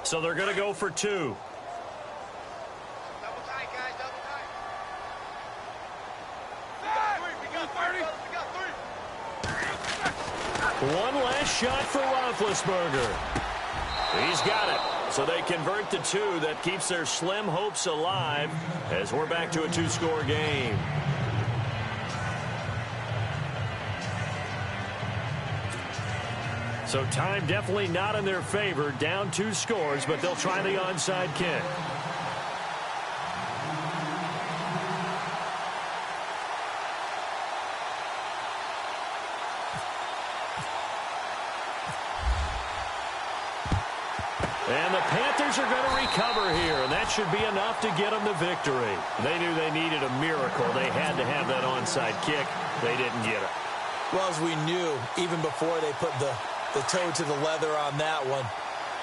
So they're going to go for 2. Double tight, guys, double tight. We got 3. One last shot for Roethlisberger. He's got it. So they convert the 2. That keeps their slim hopes alive as we're back to a 2-score game. So time definitely not in their favor. Down 2 scores, but they'll try the onside kick. And the Panthers are going to recover here, and that should be enough to get them the victory. They knew they needed a miracle. They had to have that onside kick. They didn't get it. Well, as we knew, even before they put the toe to the leather on that one,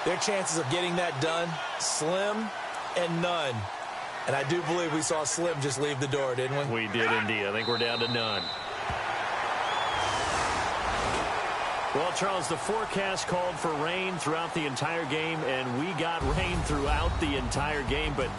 their chances of getting that done, slim and none. And I do believe we saw Slim just leave the door, didn't we? We did indeed. I think we're down to none. Well, Charles, the forecast called for rain throughout the entire game, and we got rain throughout the entire game. But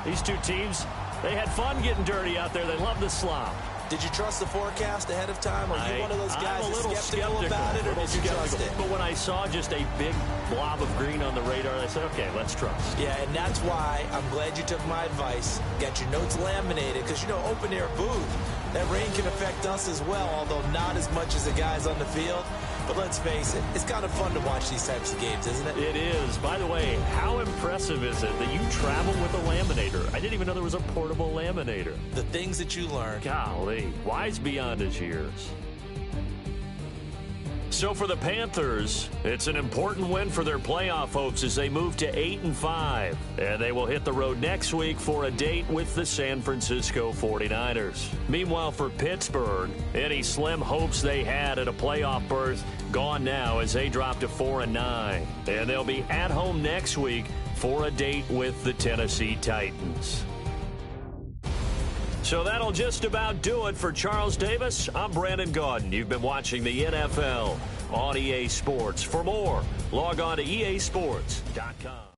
these two teams, they had fun getting dirty out there. They love the slop. Did you trust the forecast ahead of time? Are you one of those guys that's skeptical about it, or did you trust it? But when I saw just a big blob of green on the radar, I said, okay, let's trust. Yeah, and that's why I'm glad you took my advice. Got your notes laminated, because, you know, open-air booth, that rain can affect us as well, although not as much as the guys on the field. But let's face it, it's kind of fun to watch these types of games, isn't it? It is. By the way, how impressive is it that you travel with a laminator? I didn't even know there was a portable laminator. The things that you learn. Golly, wise beyond his years. So for the Panthers, it's an important win for their playoff hopes as they move to 8-5. And they will hit the road next week for a date with the San Francisco 49ers. Meanwhile, for Pittsburgh, any slim hopes they had at a playoff berth gone now as they drop to 4-9. And they'll be at home next week for a date with the Tennessee Titans. So that'll just about do it for Charles Davis. I'm Brandon Gaudin. You've been watching the NFL on EA Sports. For more, log on to easports.com.